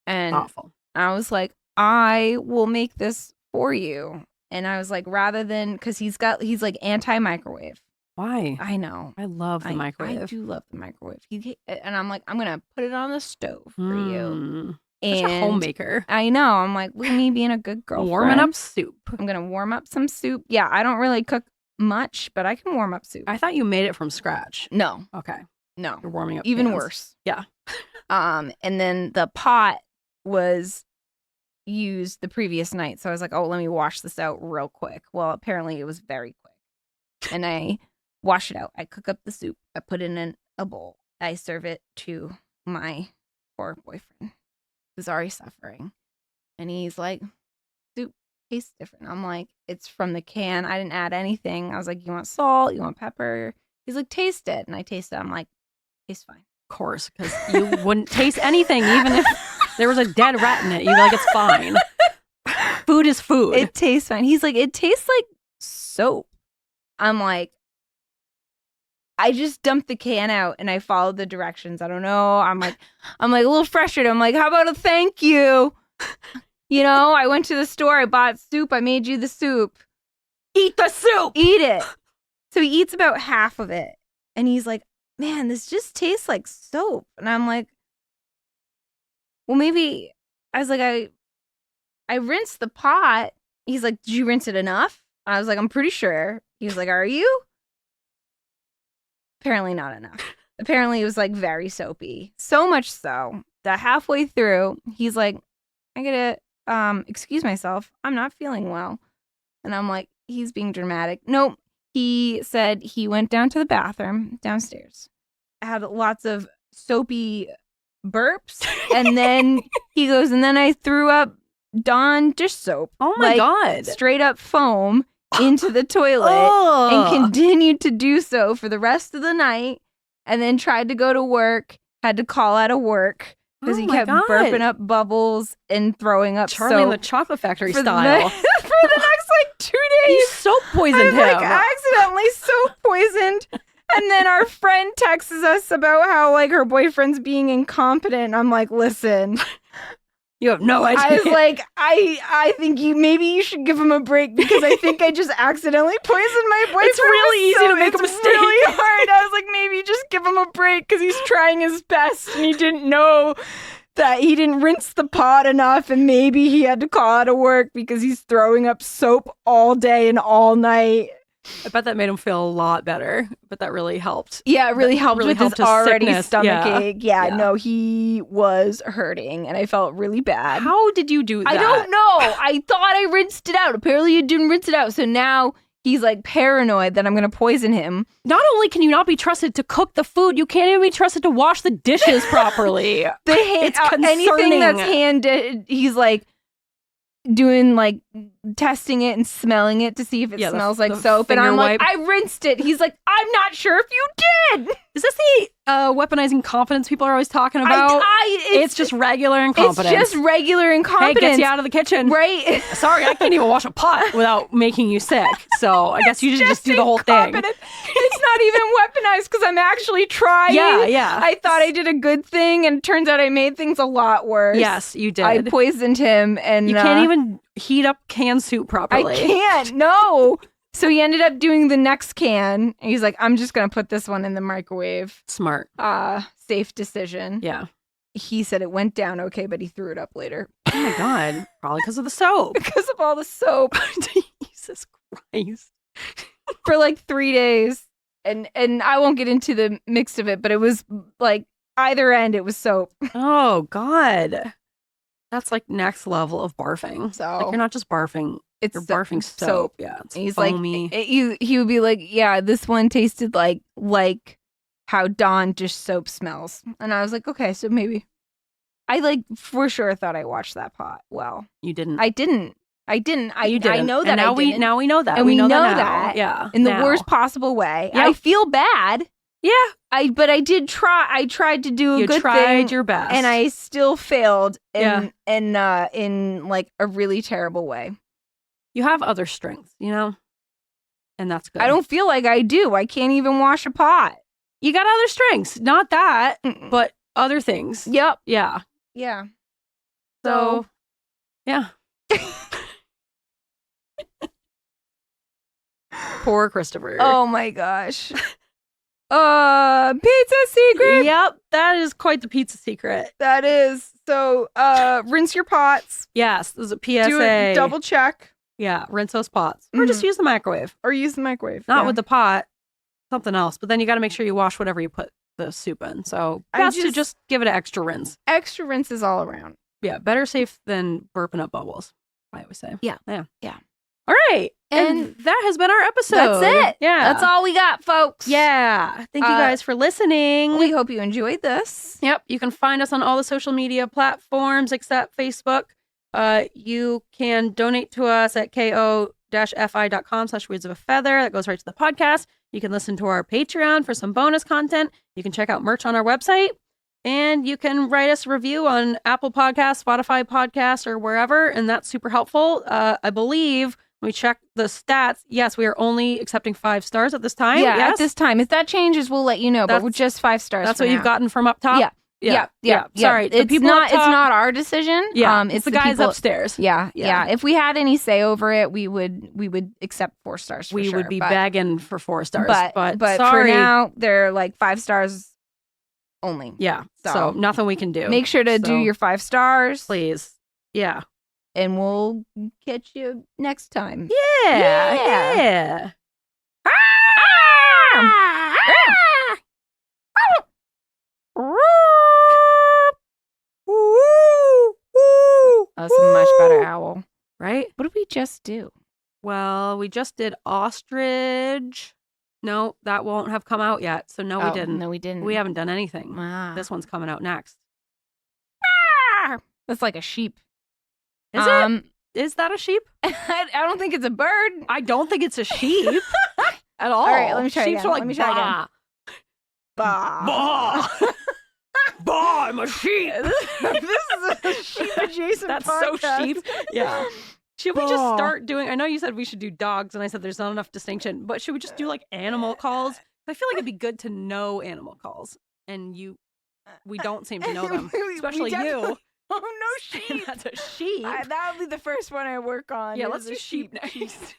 And awful. I was like, I will make this for you. And I was like, rather than, because he's like anti-microwave. Why? I know. I love the microwave. I do love the microwave. And I'm like, I'm going to put it on the stove for you. Such a homemaker. I know. I'm like, look at me being a good girlfriend. Warming up soup. I'm going to warm up some soup. Yeah, I don't really cook much, but I can warm up soup. I thought you made it from scratch. No. Okay. No. You're warming up even pans. worse. Yeah. And then the pot was used the previous night. So I was like, oh, let me wash this out real quick. Well, apparently it was very quick. And I wash it out. I cook up the soup. I put it in a bowl. I serve it to my poor boyfriend who's already suffering. And he's like, soup tastes different. I'm like, it's from the can. I didn't add anything. I was like, you want salt? You want pepper? He's like, taste it. And I taste it. I'm like, Tastes fine. Of course, because you wouldn't taste anything, even if there was a dead rat in it. You'd be like, it's fine. Food is food. It tastes fine. He's like, it tastes like soap. I'm like, I just dumped the can out and I followed the directions. I don't know. I'm like a little frustrated. I'm like, how about a thank you? You know, I went to the store. I bought soup. I made you the soup. Eat the soup. Eat it. So he eats about half of it. And he's like, man, this just tastes like soap. And I'm like, well, maybe. I was like, I rinsed the pot. He's like, did you rinse it enough? I was like, I'm pretty sure. He was like, are you? Apparently not enough. Apparently it was like very soapy. So much so that halfway through, he's like, I gotta excuse myself. I'm not feeling well. And I'm like, he's being dramatic. Nope. He said he went down to the bathroom downstairs, had lots of soapy burps, and then he goes, and then I threw up Dawn dish soap. Oh my God. Straight up foam into the toilet and continued to do so for the rest of the night, and then tried to go to work, had to call out of work because he kept burping up bubbles and throwing up Charlie and the soap Chocolate Factory for style. for the next like 2 days. You soap poisoned I'm him. like accidentally soap poisoned. And then our friend texts us about how like her boyfriend's being incompetent. I'm like, listen, you have no idea. I was like, I think maybe you should give him a break because I think I just accidentally poisoned my boyfriend. It's really easy to make a mistake. It's really hard. I was like, maybe just give him a break because he's trying his best and he didn't know that he didn't rinse the pot enough, and maybe he had to call out of work because he's throwing up soap all day and all night. I bet that made him feel a lot better, but that really helped. Yeah, it really helped with his already sickness. stomach ache. Yeah, no, he was hurting, and I felt really bad. How did you do that? I don't know. I thought I rinsed it out. Apparently you didn't rinse it out, so now he's like paranoid that I'm going to poison him. Not only can you not be trusted to cook the food, you can't even be trusted to wash the dishes properly. It's concerning. Anything that's handed, he's like doing like testing it and smelling it to see if it smells like soap. And I'm like, I rinsed it. He's like, I'm not sure if you did. Is this the weaponizing competence people are always talking about? It's just regular incompetence. It's just regular incompetence. Hey, gets you out of the kitchen. Right. Sorry, I can't even wash a pot without making you sick. So I guess you should just do the whole thing. It's not even weaponized because I'm actually trying. Yeah. I thought I did a good thing, and it turns out I made things a lot worse. Yes, you did. I poisoned him, and you can't even heat up canned soup properly. I can't. No. So he ended up doing the next can. And he's like, I'm just going to put this one in the microwave. Smart. Safe decision. Yeah. He said it went down okay, but he threw it up later. Oh my God. Probably because of the soap. Because of all the soap. Jesus Christ. For like 3 days. And I won't get into the mix of it, but it was like either end, it was soap. Oh God. That's like next level of barfing. So like, you're not just barfing. You're barfing soap. Yeah, it's he's foamy. Like, he would be like, yeah, this one tasted like how Dawn dish soap smells. And I was like, okay, so maybe. I like for sure thought I watched that pot well. You didn't. I didn't. You didn't. I know that. And now we know that. And we know that. That. Yeah. In the worst possible way. Yep. I feel bad. Yeah. But I did try. I tried to do a good thing. You tried your best. And I still failed in like a really terrible way. You have other strengths, you know? And that's good. I don't feel like I do. I can't even wash a pot. You got other strengths. Not that, but other things. Yep. Yeah. Yeah. So yeah. Poor Christopher. Oh my gosh. Pizza secret. Yep, that is quite the pizza secret. That is. So, rinse your pots. Yes, this is a PSA. Do a double check. Yeah, rinse those pots. Or just use the microwave. Or use the microwave. Not with the pot, something else. But then you got to make sure you wash whatever you put the soup in. So, best to just give it an extra rinse. Extra rinses all around. Yeah, better safe than burping up bubbles, I always say. Yeah. All right. And that has been our episode. That's it. Yeah. That's all we got, folks. Yeah. Thank you guys for listening. We hope you enjoyed this. Yep. You can find us on all the social media platforms except Facebook. You can donate to us at ko-fi.com/weirds of a feather. That goes right to the podcast. You can listen to our Patreon for some bonus content. You can check out merch on our website. And you can write us a review on Apple Podcasts, Spotify Podcasts, or wherever. And that's super helpful. I believe when we check the stats, yes, we are only accepting 5 stars at this time. Yeah, yes? at this time. If that changes, we'll let you know. But we're just 5 stars. That's for what now. you've gotten from up top? Yeah. Sorry. It's not our decision. Yeah. It's the guys people, upstairs. Yeah. If we had any say over it, we would accept 4 stars. We sure, would be begging for 4 stars. But for sorry. now, they're like 5 stars only. Yeah. So nothing we can do. Make sure to do your 5 stars. Please. Yeah. And we'll catch you next time. Yeah. That's a much better owl. Right? What did we just do? Well, we just did ostrich. No, that won't have come out yet. So no, we didn't. No, we didn't. We haven't done anything. This This one's coming out next. That's like a sheep. Is it? Is that a sheep? I don't think it's a bird. I don't think it's a sheep at all. All right, let me try Sheeps again. are like, Let me try again. bah. Bah. Bah, I'm a sheep. This is a sheep adjacent That's podcast. so sheep. Yeah. Should we just start doing, I know you said we should do dogs, and I said there's not enough distinction, but should we just do like animal calls? I feel like it'd be good to know animal calls, and we don't seem to know them, especially you. Oh, no sheep. That's a sheep. That'll be the first one I work on. Yeah, is let's a do sheep next.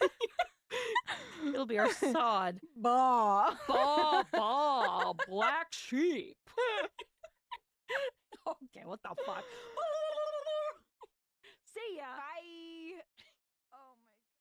It'll be our sod. Bah. Bah, bah, black sheep. Okay, what the fuck?